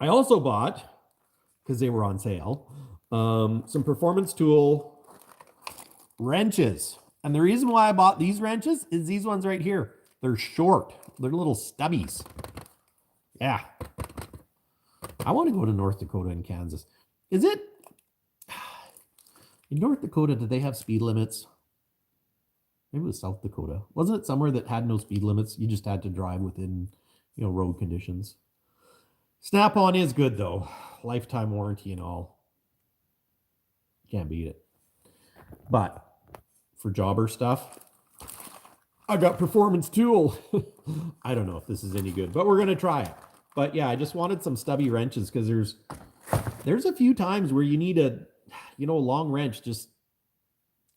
I also bought, because they were on sale, some Performance Tool wrenches. And the reason why I bought these wrenches is these ones right here. They're short. They're little stubbies. Yeah. I want to go to North Dakota and Kansas. Is it? In North Dakota, did they have speed limits? Maybe it was South Dakota. Wasn't it somewhere that had no speed limits? You just had to drive within, you know, road conditions. Snap-on is good, though. Lifetime warranty and all. Can't beat it. But for jobber stuff, I got Performance Tool. I don't know if this is any good, but we're going to try it. But yeah, I just wanted some stubby wrenches because there's a few times where you need a, you know, a long wrench just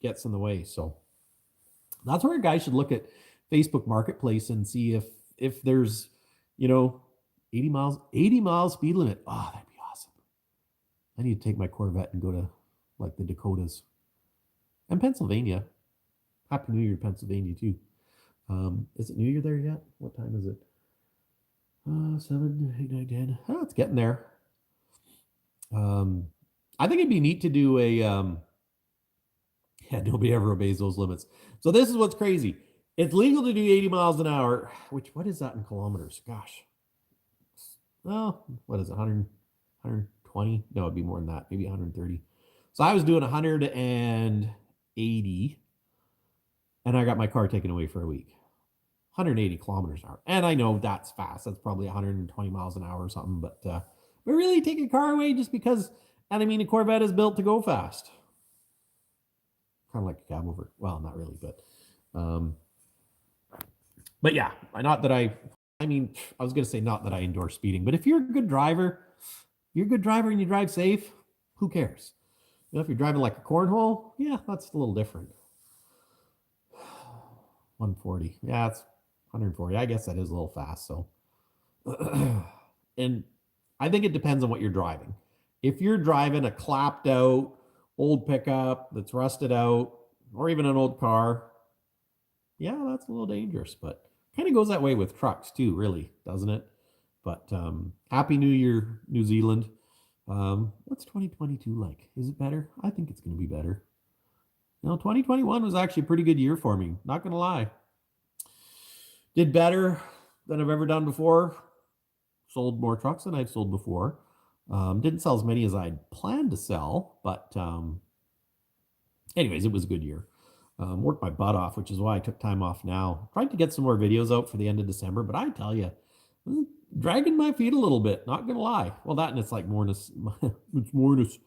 gets in the way. So that's where a guy should look at Facebook Marketplace and see if there's, you know, 80 miles speed limit. Oh, that'd be awesome. I need to take my Corvette and go to like the Dakotas and Pennsylvania. Happy New Year, Pennsylvania too. Is it New Year there yet? What time is it? 7, 8, 9, 10. Oh, it's getting there. I think it'd be neat to do a, nobody ever obeys those limits. So this is what's crazy. It's legal to do 80 miles an hour, what is that in kilometers? Gosh. Well, what is it? 120? No, it'd be more than that. Maybe 130. So I was doing 180 and I got my car taken away for a week. 180 kilometers an hour. And I know that's fast. That's probably 120 miles an hour or something. But really take a car away just because And I mean, a Corvette is built to go fast. Kind of like a Cabover. Well, not really, but yeah, not that I mean, I was going to say not that I endorse speeding, but if you're a good driver, and you drive safe, who cares? You know, if you're driving like a cornhole, yeah, that's a little different. 140. Yeah, it's 140. I guess that is a little fast. So, and I think it depends on what you're driving. If you're driving a clapped out old pickup that's rusted out, or even an old car, yeah, that's a little dangerous, but kind of goes that way with trucks too, really, doesn't it? But Happy New Year, New Zealand. What's 2022 like? Is it better? I think it's going to be better. 2021 was actually a pretty good year for me. Not going to lie. Did better than I've ever done before. Sold more trucks than I've sold before. Didn't sell as many as I'd planned to sell, but anyways, it was a good year. Worked my butt off, which is why I took time off now. Tried to get some more videos out for the end of December, but I tell you, dragging my feet a little bit, not gonna lie. Well, that and it's like minus, it's minus.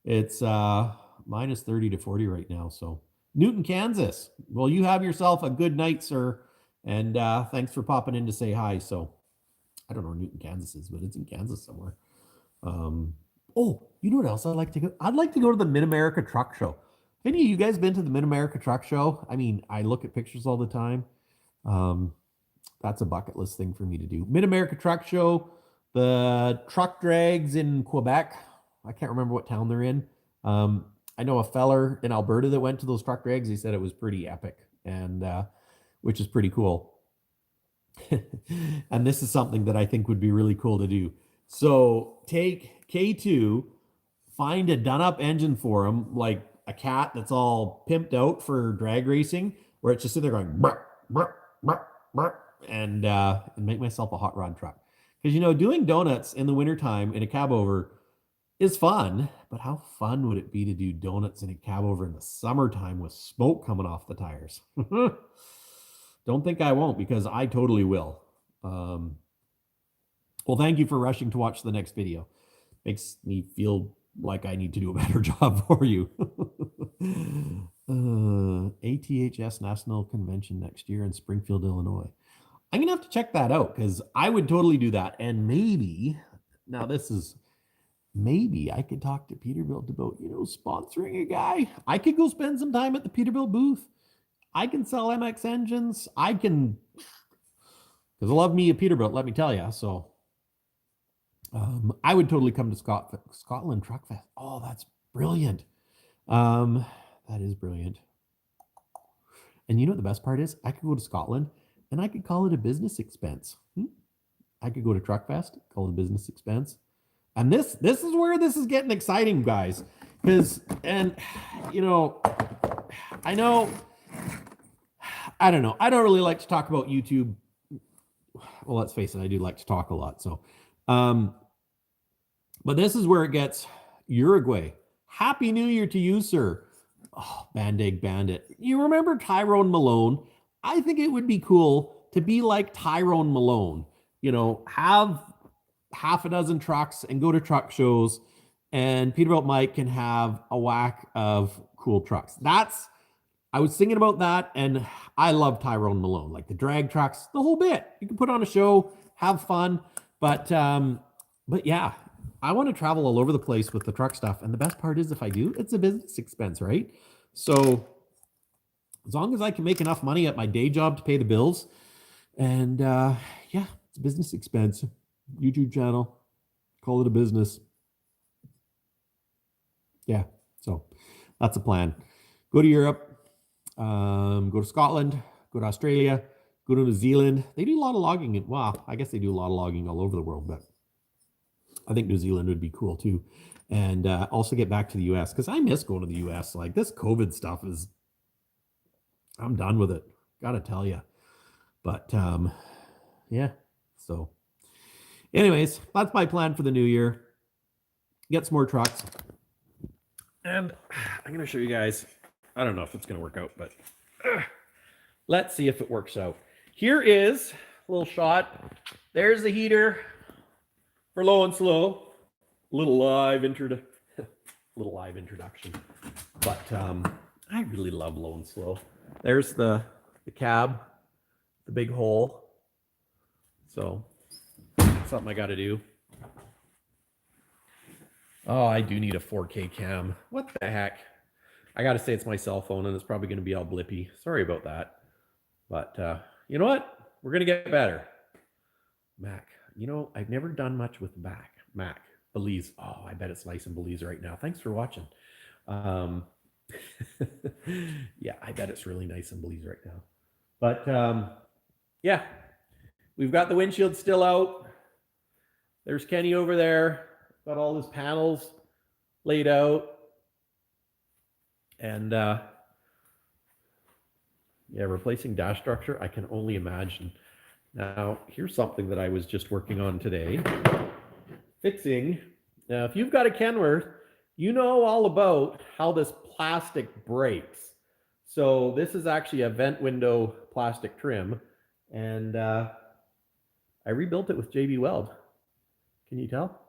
It's minus 30 to 40 right now. So Newton, Kansas. Well, you have yourself a good night, sir. And thanks for popping in to say hi. So I don't know where Newton, Kansas is, but it's in Kansas somewhere. Oh, you know what else I'd like to go? I'd like to go to the Mid-America Truck Show. Any of you guys been to the Mid-America Truck Show? I mean, I look at pictures all the time. That's a bucket list thing for me to do. Mid-America Truck Show, the truck drags in Quebec. I can't remember what town they're in. I know a feller in Alberta that went to those truck drags. He said it was pretty epic, and which is pretty cool. And this is something that I think would be really cool to do. So take K2, find a done-up engine for them, like a cat that's all pimped out for drag racing, where it's just sitting there going, brr, brr, brr, brr, and make myself a hot rod truck. Because, doing donuts in the wintertime in a Cabover is fun, but how fun would it be to do donuts in a Cabover in the summertime with smoke coming off the tires? Don't think I won't, because I totally will. Well, thank you for rushing to watch the next video. Makes me feel like I need to do a better job for you. ATHS National Convention next year in Springfield, Illinois. I'm going to have to check that out, because I would totally do that. And maybe I could talk to Peterbilt about, sponsoring a guy. I could go spend some time at the Peterbilt booth. I can sell MX engines. Because I love me a Peterbilt, let me tell you. So I would totally come to Scotland Truck Fest. Oh, that's brilliant. That is brilliant. And you know what the best part is? I could go to Scotland and I could call it a business expense. I could go to Truck Fest, call it a business expense. And this is where this is getting exciting, guys. I don't know. I don't really like to talk about YouTube. Well, let's face it, I do like to talk a lot. So, but this is where it gets Uruguay. Happy New Year to you, sir. Oh, Band-Aid Bandit. You remember Tyrone Malone? I think it would be cool to be like Tyrone Malone. Have half a dozen trucks and go to truck shows, and Peterbilt Mike can have a whack of cool trucks. I was thinking about that, and I love Tyrone Malone, like the drag trucks, the whole bit. You can put on a show, have fun, but yeah, I want to travel all over the place with the truck stuff. And the best part is, if I do, it's a business expense, right? So as long as I can make enough money at my day job to pay the bills, and yeah, it's a business expense. YouTube channel, call it a business. Yeah, so that's a plan. Go to Europe. Go to Scotland, go to Australia, go to New Zealand. They do a lot of logging. Well, I guess they do a lot of logging all over the world, but I think New Zealand would be cool too. And also get back to the US, because I miss going to the US. Like, this COVID stuff I'm done with it. Gotta tell you. But yeah, so anyways, that's my plan for the new year. Get some more trucks. And I'm going to show you guys. I don't know if it's going to work out, but let's see if it works out. Here is a little shot. There's the heater for low and slow. A little live intro to little live introduction. But I really love Low and Slow. There's the cab, the big hole. So something I got to do. Oh, I do need a 4K cam. What the heck? I got to say it's my cell phone, and it's probably going to be all blippy. Sorry about that. But you know what? We're going to get better. Mac. You know, I've never done much with Mac. Belize. Oh, I bet it's nice in Belize right now. Thanks for watching. Yeah, I bet it's really nice in Belize right now. But yeah, we've got the windshield still out. There's Kenny over there. Got all his panels laid out. And yeah, replacing dash structure, I can only imagine. Now, here's something that I was just working on today. Fixing. Now, if you've got a Kenworth, you know all about how this plastic breaks. So this is actually a vent window plastic trim. And I rebuilt it with JB Weld. Can you tell?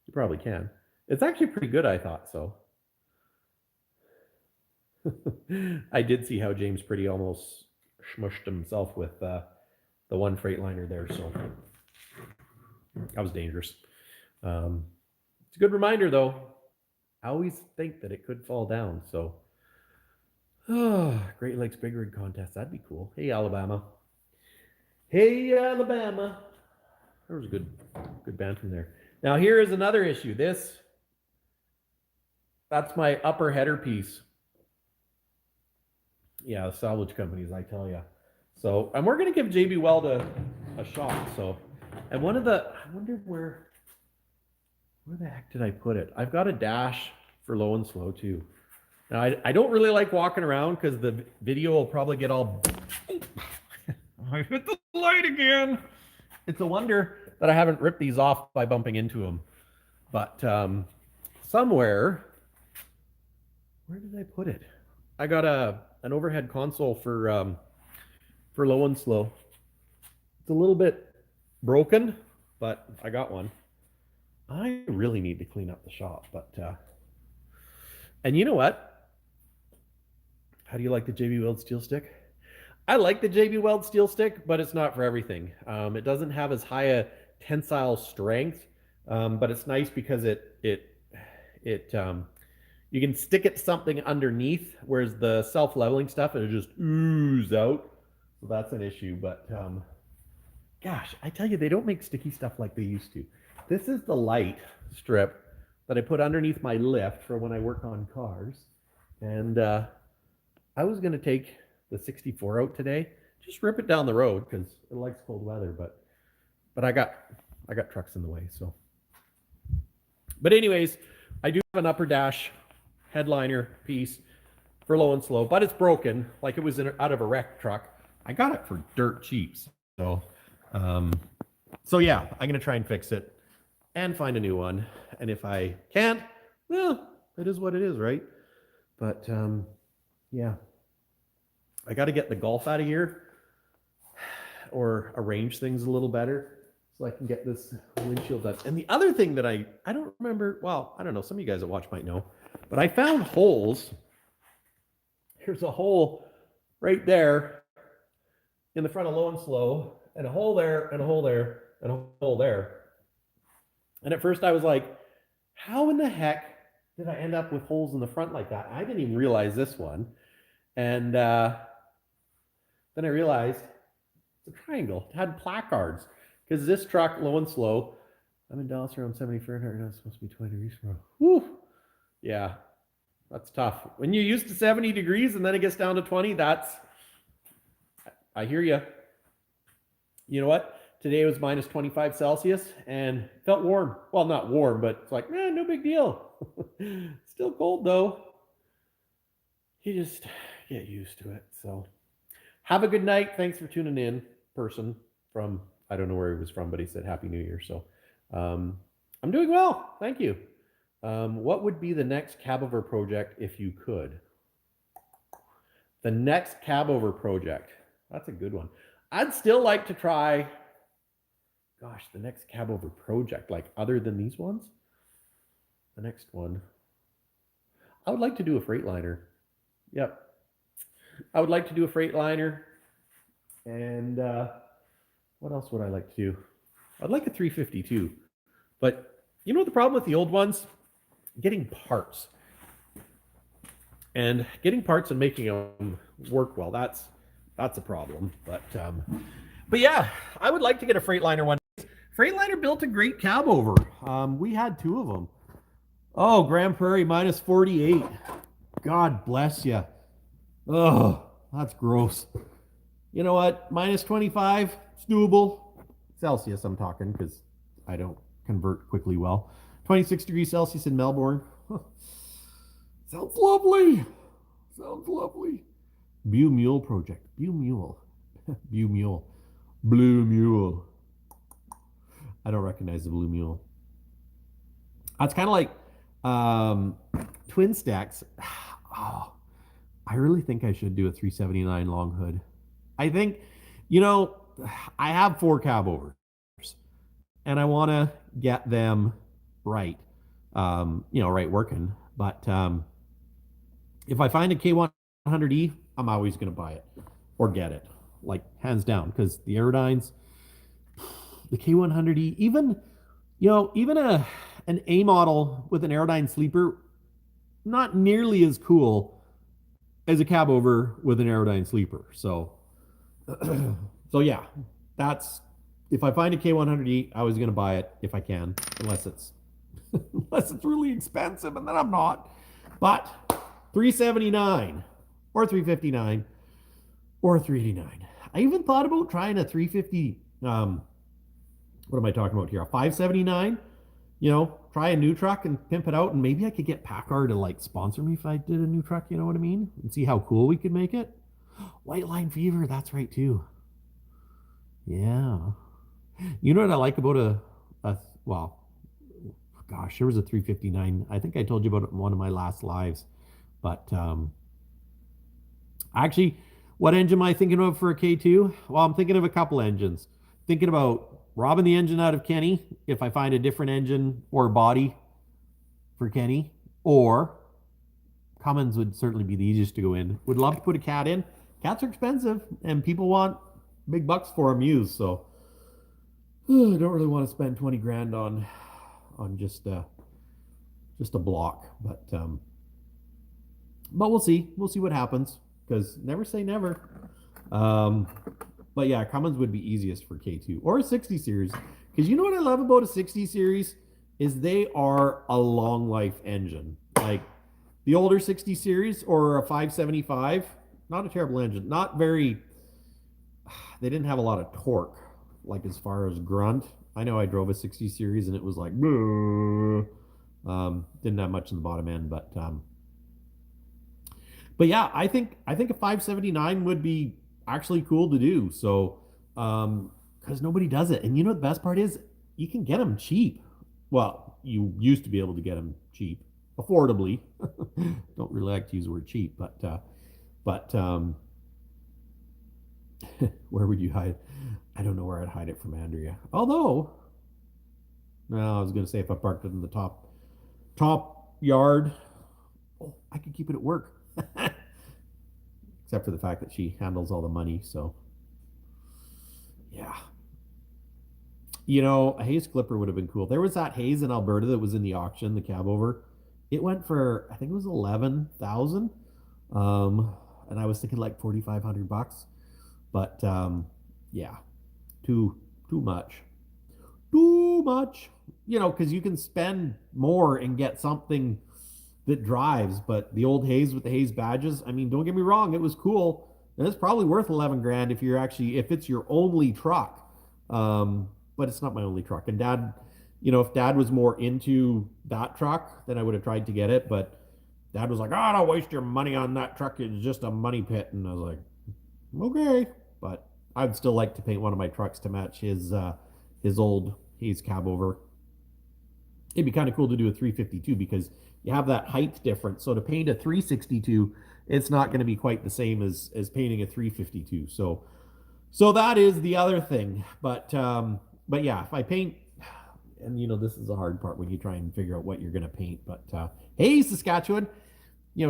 You probably can. It's actually pretty good, I thought so. I did see how James Pretty almost smushed himself with the one Freightliner there, so that was dangerous. It's a good reminder, though. I always think that it could fall down, so. Oh, Great Lakes Big Rig Contest, that'd be cool. Hey, Alabama. Hey, Alabama. There was a good band from there. Now, here is another issue. That's my upper header piece. Yeah, the salvage companies, I tell you. So, and we're going to give JB Weld a shot. So, and I wonder where the heck did I put it? I've got a dash for Low and Slow too. Now, I don't really like walking around because the video will probably get all... I hit the light again. It's a wonder that I haven't ripped these off by bumping into them. But somewhere, where did I put it? I got an overhead console for Low and Slow. It's a little bit broken, but I got one. I really need to clean up the shop, but and you know what? How do you like the JB Weld steel stick? I like the JB Weld steel stick, but it's not for everything. It doesn't have as high a tensile strength, but it's nice because you can stick it something underneath, whereas the self-leveling stuff, it'll just ooze out. So that's an issue. But gosh, I tell you, they don't make sticky stuff like they used to. This is the light strip that I put underneath my lift for when I work on cars. And I was going to take the 64 out today, just rip it down the road because it likes cold weather. But I got trucks in the way. So, but anyways, I do have an upper dash headliner piece for Low and Slow, but it's broken, like it was out of a wrecked truck. I got it for dirt cheap. So yeah, I'm going to try and fix it and find a new one. And if I can't, well, it is what it is, right? But yeah, I got to get the Golf out of here or arrange things a little better so I can get this windshield done. And the other thing that I don't remember, well, I don't know, some of you guys that watch might know, but I found holes. Here's a hole right there in the front of Low and Slow, and a hole there, and a hole there, and a hole there. And at first I was like, how in the heck did I end up with holes in the front like that? I didn't even realize this one. And then I realized it's a triangle. It had placards. Because this truck, Low and Slow, I'm in Dallas around 70 Fahrenheit, and it's supposed to be 20 degrees tomorrow. Whew. Yeah, that's tough. When you're used to 70 degrees and then it gets down to 20, I hear you. You know what? Today it was minus 25 Celsius and felt warm. Well, not warm, but it's like, no big deal. Still cold though. You just get used to it. So have a good night. Thanks for tuning in, person from, I don't know where he was from, but he said Happy New Year. So I'm doing well. Thank you. What would be the next Cabover project if you could? The next Cabover project. That's a good one. I'd still like to try, gosh, the next Cabover project, like other than these ones. The next one. I would like to do a Freightliner. Yep. I would like to do a Freightliner. And what else would I like to do? I'd like a 352. But you know the problem with the old ones? Getting parts. And getting parts and making them work well, that's a problem. But yeah, I would like to get a Freightliner one. Freightliner built a great Cabover. We had two of them. Oh, Grand Prairie minus 48. God bless you. Oh, that's gross. You know what? Minus 25, it's doable. Celsius, I'm talking, because I don't convert quickly well. 26 degrees Celsius in Melbourne. Sounds lovely. Sounds lovely. Blue Mule Project. Blue Mule. Blue Mule. Blue Mule. I don't recognize the Blue Mule. It's kind of like twin stacks. Oh, I really think I should do a 379 long hood. I think, you know, I have 4 Cabovers and I want to get them right, right working. But if I find a K100E, I'm always going to buy it or get it, like hands down, because the Aerodynes, the K100E, even an A model with an Aerodyne sleeper, not nearly as cool as a Cabover with an Aerodyne sleeper. So yeah, that's, if I find a K100E, I was going to buy it if I can, unless it's really expensive, and then I'm not. But 379 or 359 or 389. I even thought about trying a 350. What am I talking about here? A 579. Try a new truck and pimp it out, and maybe I could get Packard to like sponsor me if I did a new truck. You know what I mean? And see how cool we could make it. White Line Fever, that's right too. Yeah. You know what I like about gosh, there was a 359. I think I told you about it in one of my last lives. But actually, what engine am I thinking of for a K2? Well, I'm thinking of a couple engines. Thinking about robbing the engine out of Kenny if I find a different engine or body for Kenny, or Cummins would certainly be the easiest to go in. Would love to put a Cat in. Cats are expensive, and people want big bucks for them used, so I don't really want to spend 20 grand on just a block, but we'll see what happens, because never say never. But yeah, Cummins would be easiest for K2 or a 60 series, because you know what I love about a 60 series is they are a long life engine. Like the older 60 series or a 575, not a terrible engine, not very, they didn't have a lot of torque, like as far as grunt. I know I drove a 60 series and it was like, didn't have much in the bottom end, but yeah, I think a 579 would be actually cool to do. So, because nobody does it. And you know the best part is you can get them cheap. Well, you used to be able to get them cheap, affordably. Don't really like to use the word cheap, but where would you hide? I don't know where I'd hide it from Andrea. Although, no, I was going to say if I parked it in the top yard, I could keep it at work. Except for the fact that she handles all the money, so yeah. A Hayes Clipper would have been cool. There was that Hayes in Alberta that was in the auction, the Cabover. It went for, I think it was 11,000. And I was thinking like 4,500 bucks. But yeah, too much. Too much. Because you can spend more and get something that drives. But the old Hayes with the Hayes badges, I mean, don't get me wrong, it was cool. And it's probably worth 11 grand if it's your only truck. But it's not my only truck. And Dad, if Dad was more into that truck, then I would have tried to get it. But Dad was like, "Oh, don't waste your money on that truck. It's just a money pit." And I was like, okay. But I'd still like to paint one of my trucks to match his old Hayes Cabover. It'd be kind of cool to do a 352 because you have that height difference. So to paint a 362, it's not going to be quite the same as painting a 352. So that is the other thing. But yeah, if I paint, and this is the hard part when you try and figure out what you're going to paint. But hey, Saskatchewan,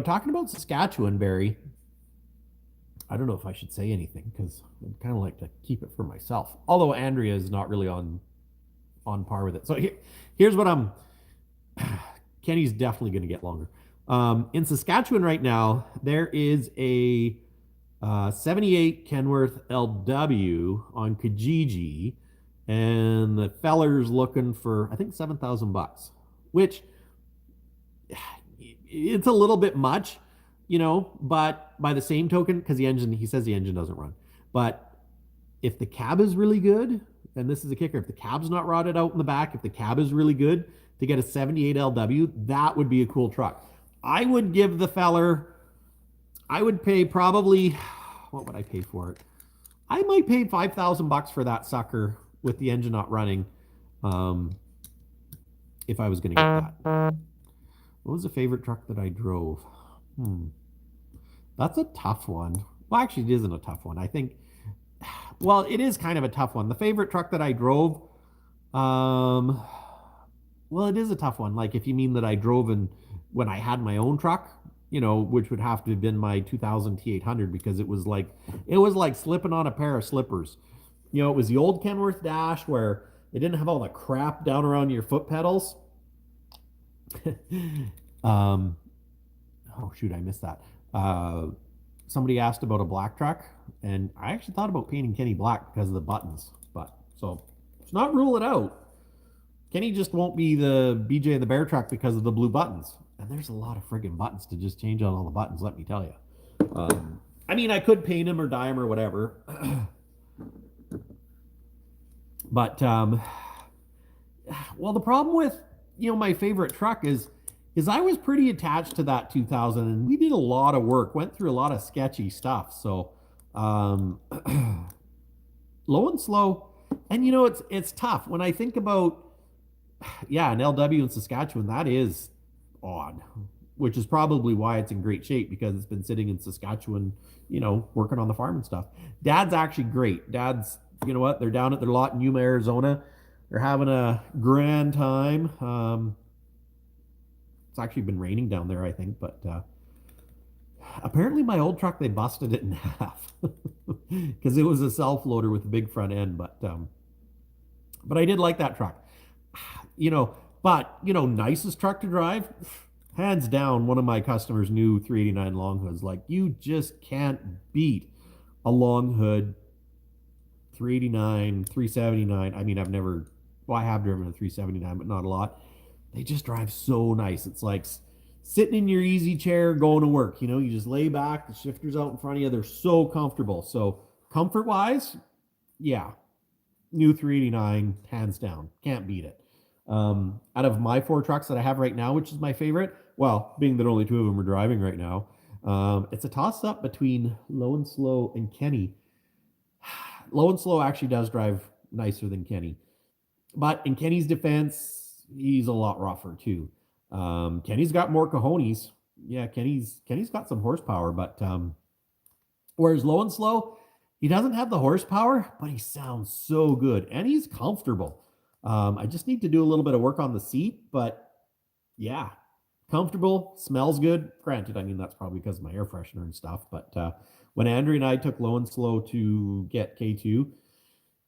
Talking about Saskatchewan, Barry, I don't know if I should say anything because I'd kind of like to keep it for myself. Although Andrea is not really on par with it. So here's what I'm. Kenny's definitely going to get longer. In Saskatchewan right now, there is a 78 Kenworth LW on Kijiji, and the feller's looking for I think $7,000, which it's a little bit much, but by the same token, because he says the engine doesn't run. But if the cab is really good, and this is a kicker, if the cab's not rotted out in the back, if the cab is really good to get a 78 LW, that would be a cool truck. I would give the feller, I would pay probably, what would I pay for it? I might pay $5,000 for that sucker with the engine not running, if I was going to get that. What was the favorite truck that I drove? That's a tough one. Well, actually, it isn't a tough one. I think, well, it is kind of a tough one. The favorite truck that I drove, well, it is a tough one. Like if you mean that I drove when I had my own truck, which would have to have been my 2000 T800 because it was like slipping on a pair of slippers. It was the old Kenworth Dash where it didn't have all the crap down around your foot pedals. Oh shoot, I missed that. Somebody asked about a black truck, and I actually thought about painting Kenny black because of the buttons. But so let's not rule it out. Kenny just won't be the BJ and the Bear truck because of the blue buttons. And there's a lot of friggin' buttons to just change out all the buttons, let me tell you. I mean, I could paint him or dye him or whatever. But, well, the problem with, my favorite truck is I was pretty attached to that 2000, and we did a lot of work, went through a lot of sketchy stuff. So, low and slow. And, it's tough. When I think about, an LW in Saskatchewan, that is odd, which is probably why it's in great shape because it's been sitting in Saskatchewan, working on the farm and stuff. Dad's actually great. Dad's, they're down at their lot in Yuma, Arizona. They're having a grand time. It's actually been raining down there, I think, but apparently my old truck, they busted it in half because it was a self-loader with a big front end, but I did like that truck. Nicest truck to drive, hands down, one of my customers' new 389 long hoods. Like, you just can't beat a long hood 389, 379. I mean, I have driven a 379, but not a lot. They just drive so nice. It's like sitting in your easy chair going to work. You just lay back, the shifter's out in front of you. They're so comfortable. So comfort-wise, yeah, new 389, hands down. Can't beat it. Out of my 4 trucks that I have right now, which is my favorite, well, being that only 2 of them are driving right now, it's a toss-up between Low and Slow and Kenny. Low and Slow actually does drive nicer than Kenny. But in Kenny's defense, he's a lot rougher too. Kenny's got more cojones. Yeah, Kenny's got some horsepower, but whereas Low and Slow, he doesn't have the horsepower, but he sounds so good and he's comfortable. I just need to do a little bit of work on the seat, but yeah, comfortable, smells good. Granted, I mean, that's probably because of my air freshener and stuff, but when Andrew and I took Low and Slow to get K2,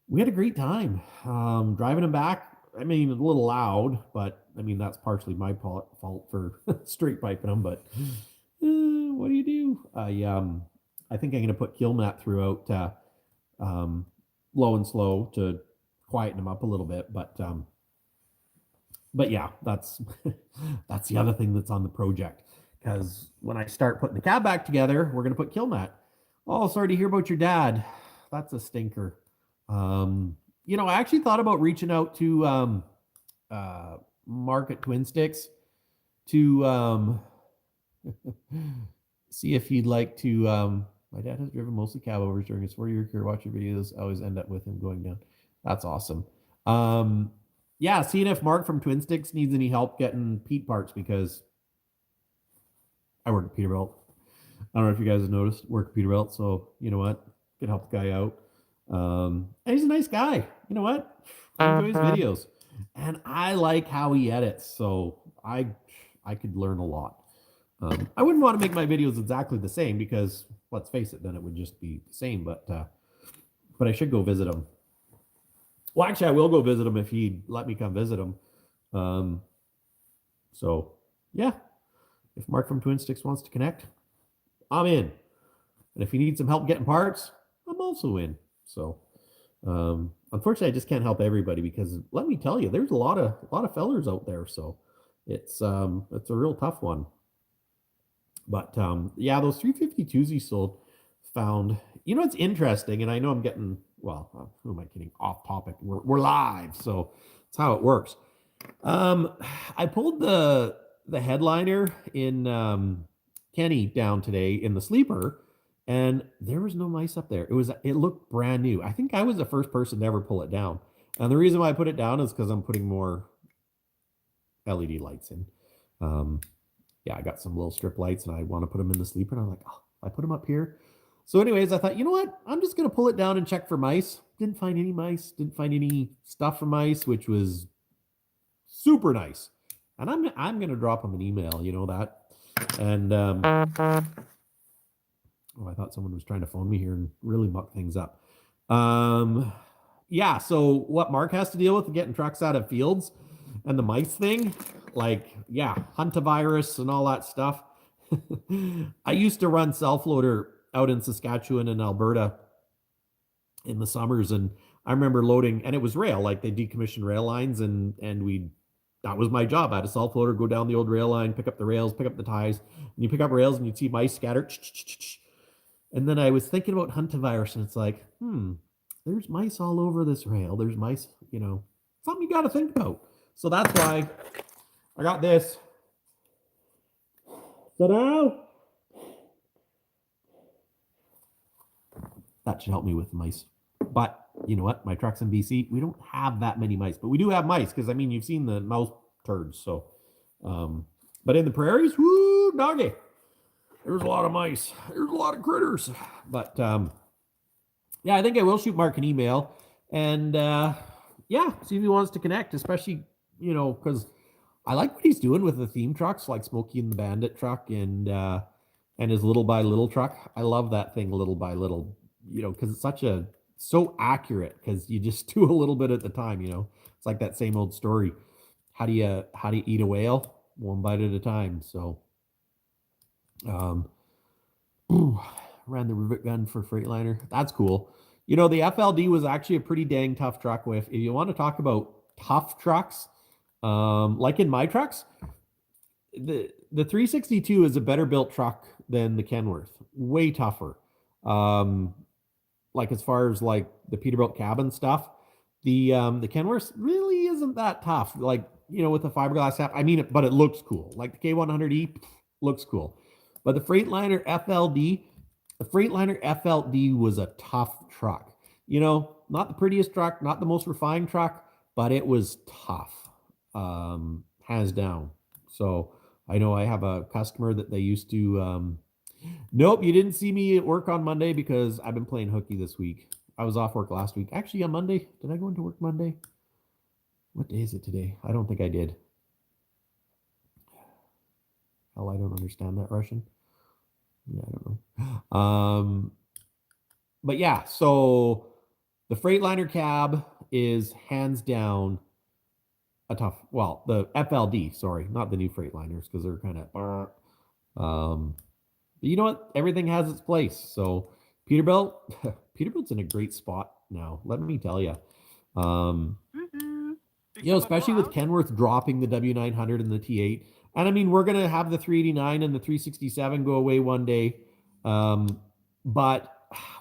we had a great time. Driving him back, I mean, a little loud, but I mean, that's partially my fault for straight piping him, but what do you do? I think I'm going to put kill mat throughout Low and Slow to quieten them up a little bit, but yeah, that's that's the other thing that's on the project, because when I start putting the cab back together, we're going to put kill mat. Oh, sorry to hear about your dad. That's a stinker. I actually thought about reaching out to Mark at Twin Sticks to see if he'd like to. My dad has driven mostly Cabovers during his 4-year career. Watch your videos. I always end up with him going down. That's awesome. Yeah, seeing if Mark from Twin Sticks needs any help getting Pete parts, because I work at Peterbilt. I don't know if you guys have noticed, work at Peterbilt, so you know what? Can help the guy out. And he's a nice guy. You know what? I enjoy his videos. And I like how he edits, so I could learn a lot. I wouldn't want to make my videos exactly the same because, let's face it, then it would just be the same. But I should go visit him. Well, actually, I will go visit him if he'd let me come visit him. So, yeah, if Mark from Twin Sticks wants to connect, I'm in. And if he needs some help getting parts, I'm also in. So, unfortunately, I just can't help everybody because let me tell you, there's a lot of fellers out there. So, it's a real tough one. But yeah, those 352s he sold, found. You know, it's interesting, and I know I'm getting, well, who am I kidding? Off topic. We're live, so that's how it works. I pulled the headliner in Kenny down today in the sleeper, and there was no mice up there. It looked brand new. I think I was the first person to ever pull it down. And the reason why I put it down is because I'm putting more LED lights in. Yeah, I got some little strip lights and I want to put them in the sleeper. And I'm like, oh, I put them up here. So anyways, I thought, you know what? I'm just going to pull it down and check for mice. Didn't find any mice. Didn't find any stuff for mice, which was super nice. And I'm going to drop them an email, you know that. And oh, I thought someone was trying to phone me here and really muck things up. Yeah, so what Mark has to deal with getting trucks out of fields and the mice thing, like, yeah, hantavirus and all that stuff. I used to run self-loader out in Saskatchewan and Alberta in the summers, and I remember loading, and it was rail, like they decommissioned rail lines, and that was my job. I had a self-loader, go down the old rail line, pick up the rails, pick up the ties, and you pick up rails and you'd see mice scattered. And then I was thinking about hantavirus, and it's like, there's mice all over this rail. There's mice, you know, something you got to think about. So that's why I got this. Ta-da! That should help me with the mice. But you know what? My truck's in BC. We don't have that many mice, but we do have mice because, I mean, you've seen the mouse turds. So, but in the prairies, whoo, doggy, there's a lot of mice. There's a lot of critters. But yeah, I think I will shoot Mark an email and yeah, see if he wants to connect, especially, you know, because I like what he's doing with the theme trucks, like Smokey and the Bandit truck and his Little by Little truck. I love that thing, Little by Little, you know, because it's so accurate because you just do a little bit at the time, you know. It's like that same old story. How do you eat a whale? One bite at a time. So ran the rivet gun for Freightliner. That's cool. You know, the FLD was actually a pretty dang tough truck with. If you want to talk about tough trucks, like in my trucks, the 362 is a better built truck than the Kenworth. Way tougher. Like as far as like the Peterbilt cabin stuff, the Kenworth really isn't that tough. Like, you know, with the fiberglass half, I mean, but it looks cool. Like the K100E looks cool. But the Freightliner FLD was a tough truck. You know, not the prettiest truck, not the most refined truck, but it was tough, hands down. So I know I have a customer that they used to, nope, you didn't see me at work on Monday because I've been playing hooky this week. I was off work last week. Actually, on Monday, did I go into work Monday? What day is it today? I don't think I did. Hell, I don't understand that Russian. Yeah, I don't know. But yeah, so the Freightliner cab is hands down a tough, well, the FLD, sorry, not the new Freightliners because they're kind of, but you know what? Everything has its place. So Peterbilt's in a great spot now. Let me tell you. You know, especially with Kenworth dropping the W900 and the T8. And I mean, we're going to have the 389 and the 367 go away one day. But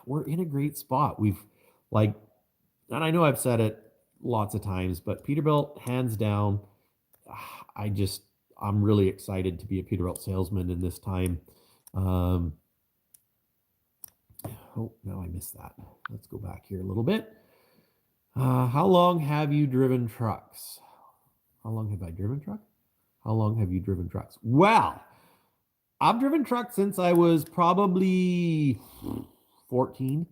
we're in a great spot. We've like, and I know I've said it lots of times, but Peterbilt, hands down, I'm really excited to be a Peterbilt salesman in this time. Oh, no, I missed that. Let's go back here a little bit. How long have you driven trucks? How long have I driven trucks? How long have you driven trucks? Well, I've driven trucks since I was probably 14.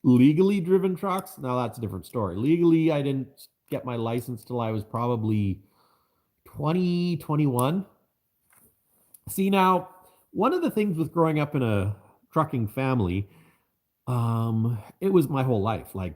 Legally driven trucks, now that's a different story. Legally, I didn't get my license till I was probably 20, 21. See, now, one of the things with growing up in a trucking family, it was my whole life. Like,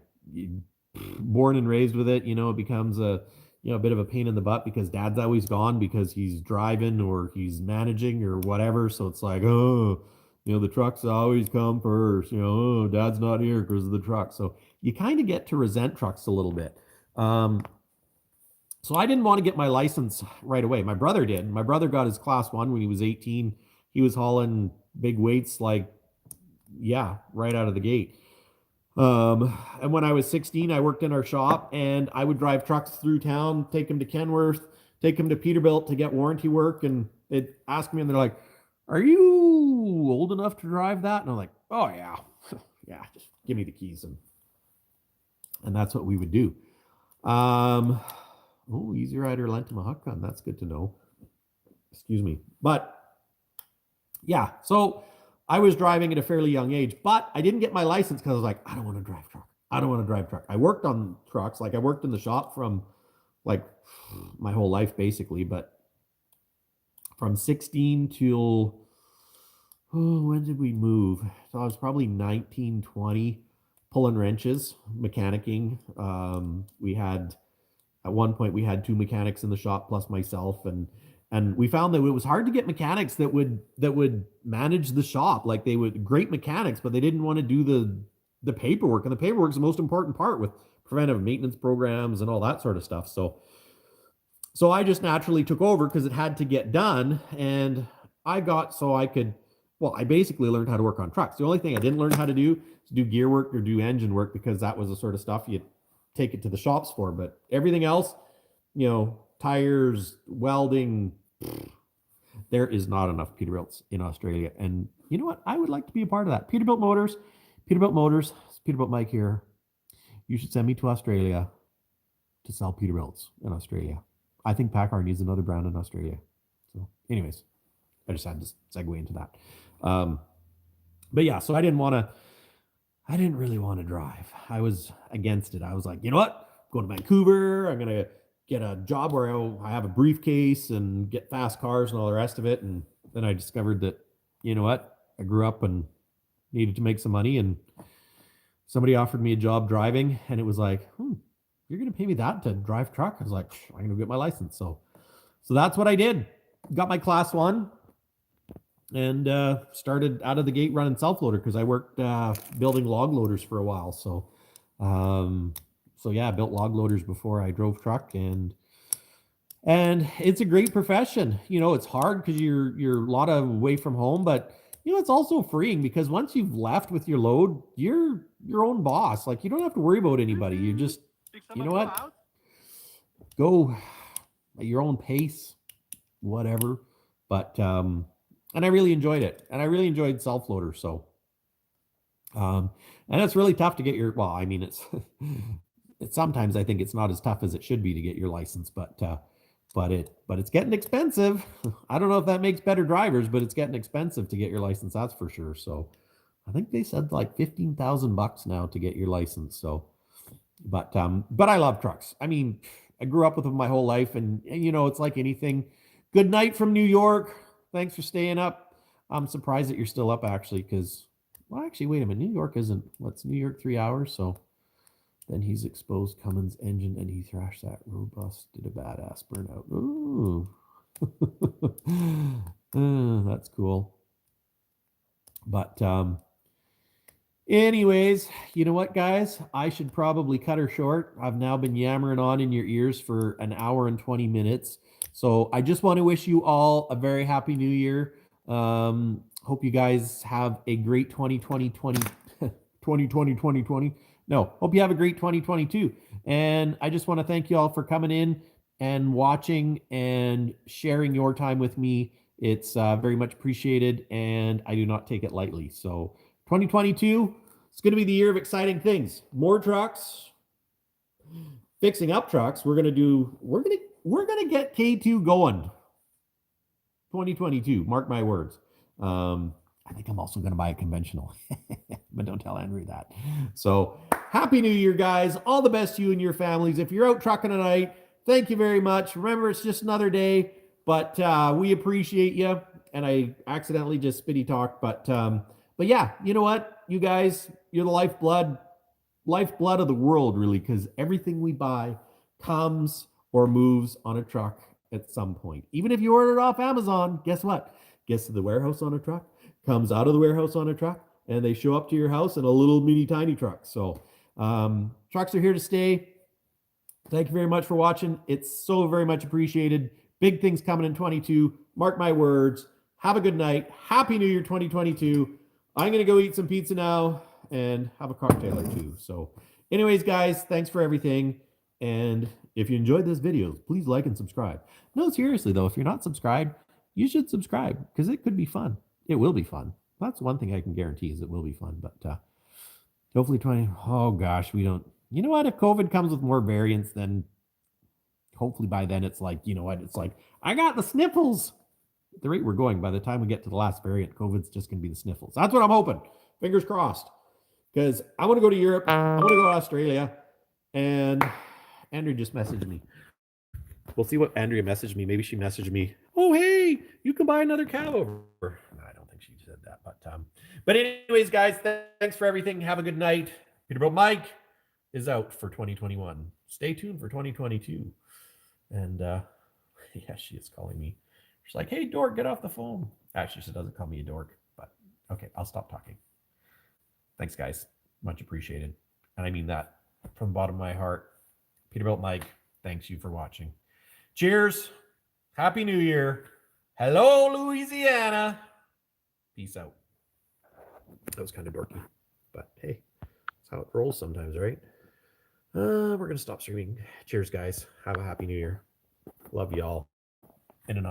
born and raised with it, it becomes a bit of a pain in the butt because dad's always gone because he's driving or he's managing or whatever. So it's like, oh, the trucks always come first. Oh, dad's not here because of the truck. So you kind of get to resent trucks a little bit. So I didn't want to get my license right away. My brother did. My brother got his class 1 when he was 18. He was hauling big weights, like, yeah, right out of the gate. And when I was 16, I worked in our shop, and I would drive trucks through town, take them to Kenworth, take them to Peterbilt to get warranty work. And they'd ask me, and they're like, "Are you old enough to drive that?" And I'm like, "Oh yeah, yeah, just give me the keys." And that's what we would do. Oh, Easy Rider lent him a huck gun. That's good to know. Excuse me. But yeah, so I was driving at a fairly young age, but I didn't get my license because I was like, I don't want to drive truck. I don't want to drive truck. I worked on trucks. Like, I worked in the shop from like my whole life basically, but from 16 till, when did we move? So I was probably 19, 20, pulling wrenches, mechanicking. At one point, we had 2 mechanics in the shop plus myself, and we found that it was hard to get mechanics that would manage the shop. Like, they would great mechanics, but they didn't want to do the paperwork, and the paperwork is the most important part with preventive maintenance programs and all that sort of stuff. So I just naturally took over because it had to get done, and I basically learned how to work on trucks. The only thing I didn't learn how to do is do gear work or do engine work, because that was the sort of stuff you take it to the shops for. But everything else, tires, welding, there is not enough Peterbilts in Australia. And you know what? I would like to be a part of that. Peterbilt Motors, Peterbilt Mike here. You should send me to Australia to sell Peterbilts in Australia. I think Packard needs another brand in Australia. So anyways, I just had to segue into that. But yeah, so I didn't really want to drive. I was against it. I was like, you know what? Go to Vancouver. I'm going to get a job where I have a briefcase and get fast cars and all the rest of it. And then I discovered that, you know what? I grew up and needed to make some money, and somebody offered me a job driving, and it was like, you're going to pay me that to drive truck? I was like, I'm going to get my license. So that's what I did. Got my class 1. And started out of the gate running self-loader because I worked building log loaders for a while. So yeah, I built log loaders before I drove truck, and it's a great profession. It's hard because you're a lot of away from home, but it's also freeing because once you've left with your load, you're your own boss. Like, you don't have to worry about anybody. You just, you know what, go at your own pace, whatever. But and I really enjoyed it. And I really enjoyed self-loader. So, and it's really tough to get it's sometimes I think it's not as tough as it should be to get your license, but it's getting expensive. I don't know if that makes better drivers, but it's getting expensive to get your license. That's for sure. So I think they said like $15,000 now to get your license. So, but I love trucks. I mean, I grew up with them my whole life, and it's like anything. Good night from New York. Thanks for staying up. I'm surprised that you're still up, actually, because, wait a minute. New York isn't, what's New York, 3 hours? So then he's exposed Cummins engine, and he thrashed that road bus, did a badass burnout. Ooh. That's cool. But anyways, you know what, guys? I should probably cut her short. I've now been yammering on in your ears for an hour and 20 minutes. So I just want to wish you all a very happy new year. Hope you guys have a great 2020. No, hope you have a great 2022. And I just want to thank you all for coming in and watching and sharing your time with me. It's very much appreciated, and I do not take it lightly. So 2022, it's going to be the year of exciting things. More trucks, fixing up trucks. We're going to get K2 going. 2022, mark my words. I think I'm also going to buy a conventional, but don't tell Andrew that. So happy New Year, guys. All the best to you and your families. If you're out trucking tonight, thank you very much. Remember, it's just another day, but we appreciate you. and I accidentally just spitty talked, but yeah, you know what? You guys, you're the lifeblood of the world, really, because everything we buy comes or moves on a truck at some point. Even if you order it off Amazon, guess what? Gets to the warehouse on a truck, comes out of the warehouse on a truck, and they show up to your house in a little mini tiny truck. So trucks are here to stay. Thank you very much for watching. It's so very much appreciated. Big things coming in 22. Mark my words. Have a good night. Happy New Year 2022. I'm going to go eat some pizza now and have a cocktail or two. So anyways, guys, thanks for everything. And if you enjoyed this video, please like and subscribe. No, seriously though, if you're not subscribed, you should subscribe because it could be fun. It will be fun. That's one thing I can guarantee is it will be fun. But hopefully oh gosh, we don't, you know what? If COVID comes with more variants, then hopefully by then it's like, you know what? It's like, I got the sniffles. At the rate we're going, by the time we get to the last variant, COVID's just going to be the sniffles. That's what I'm hoping. Fingers crossed. Because I want to go to Europe. I want to go to Australia. And Andrea just messaged me. We'll see what Andrea messaged me. Maybe she messaged me, oh, hey, you can buy another Cabover. I don't think she said that. But anyways, guys, thanks for everything. Have a good night. Peterbilt Mike is out for 2021. Stay tuned for 2022. And yeah, she is calling me. She's like, hey, dork, get off the phone. Actually, she doesn't call me a dork, but okay, I'll stop talking. Thanks, guys. Much appreciated. And I mean that from the bottom of my heart. Peterbilt Mike, thanks you for watching. Cheers. Happy New Year. Hello, Louisiana. Peace out. That was kind of dorky, but hey, that's how it rolls sometimes, right? We're going to stop streaming. Cheers, guys. Have a happy New Year. Love y'all.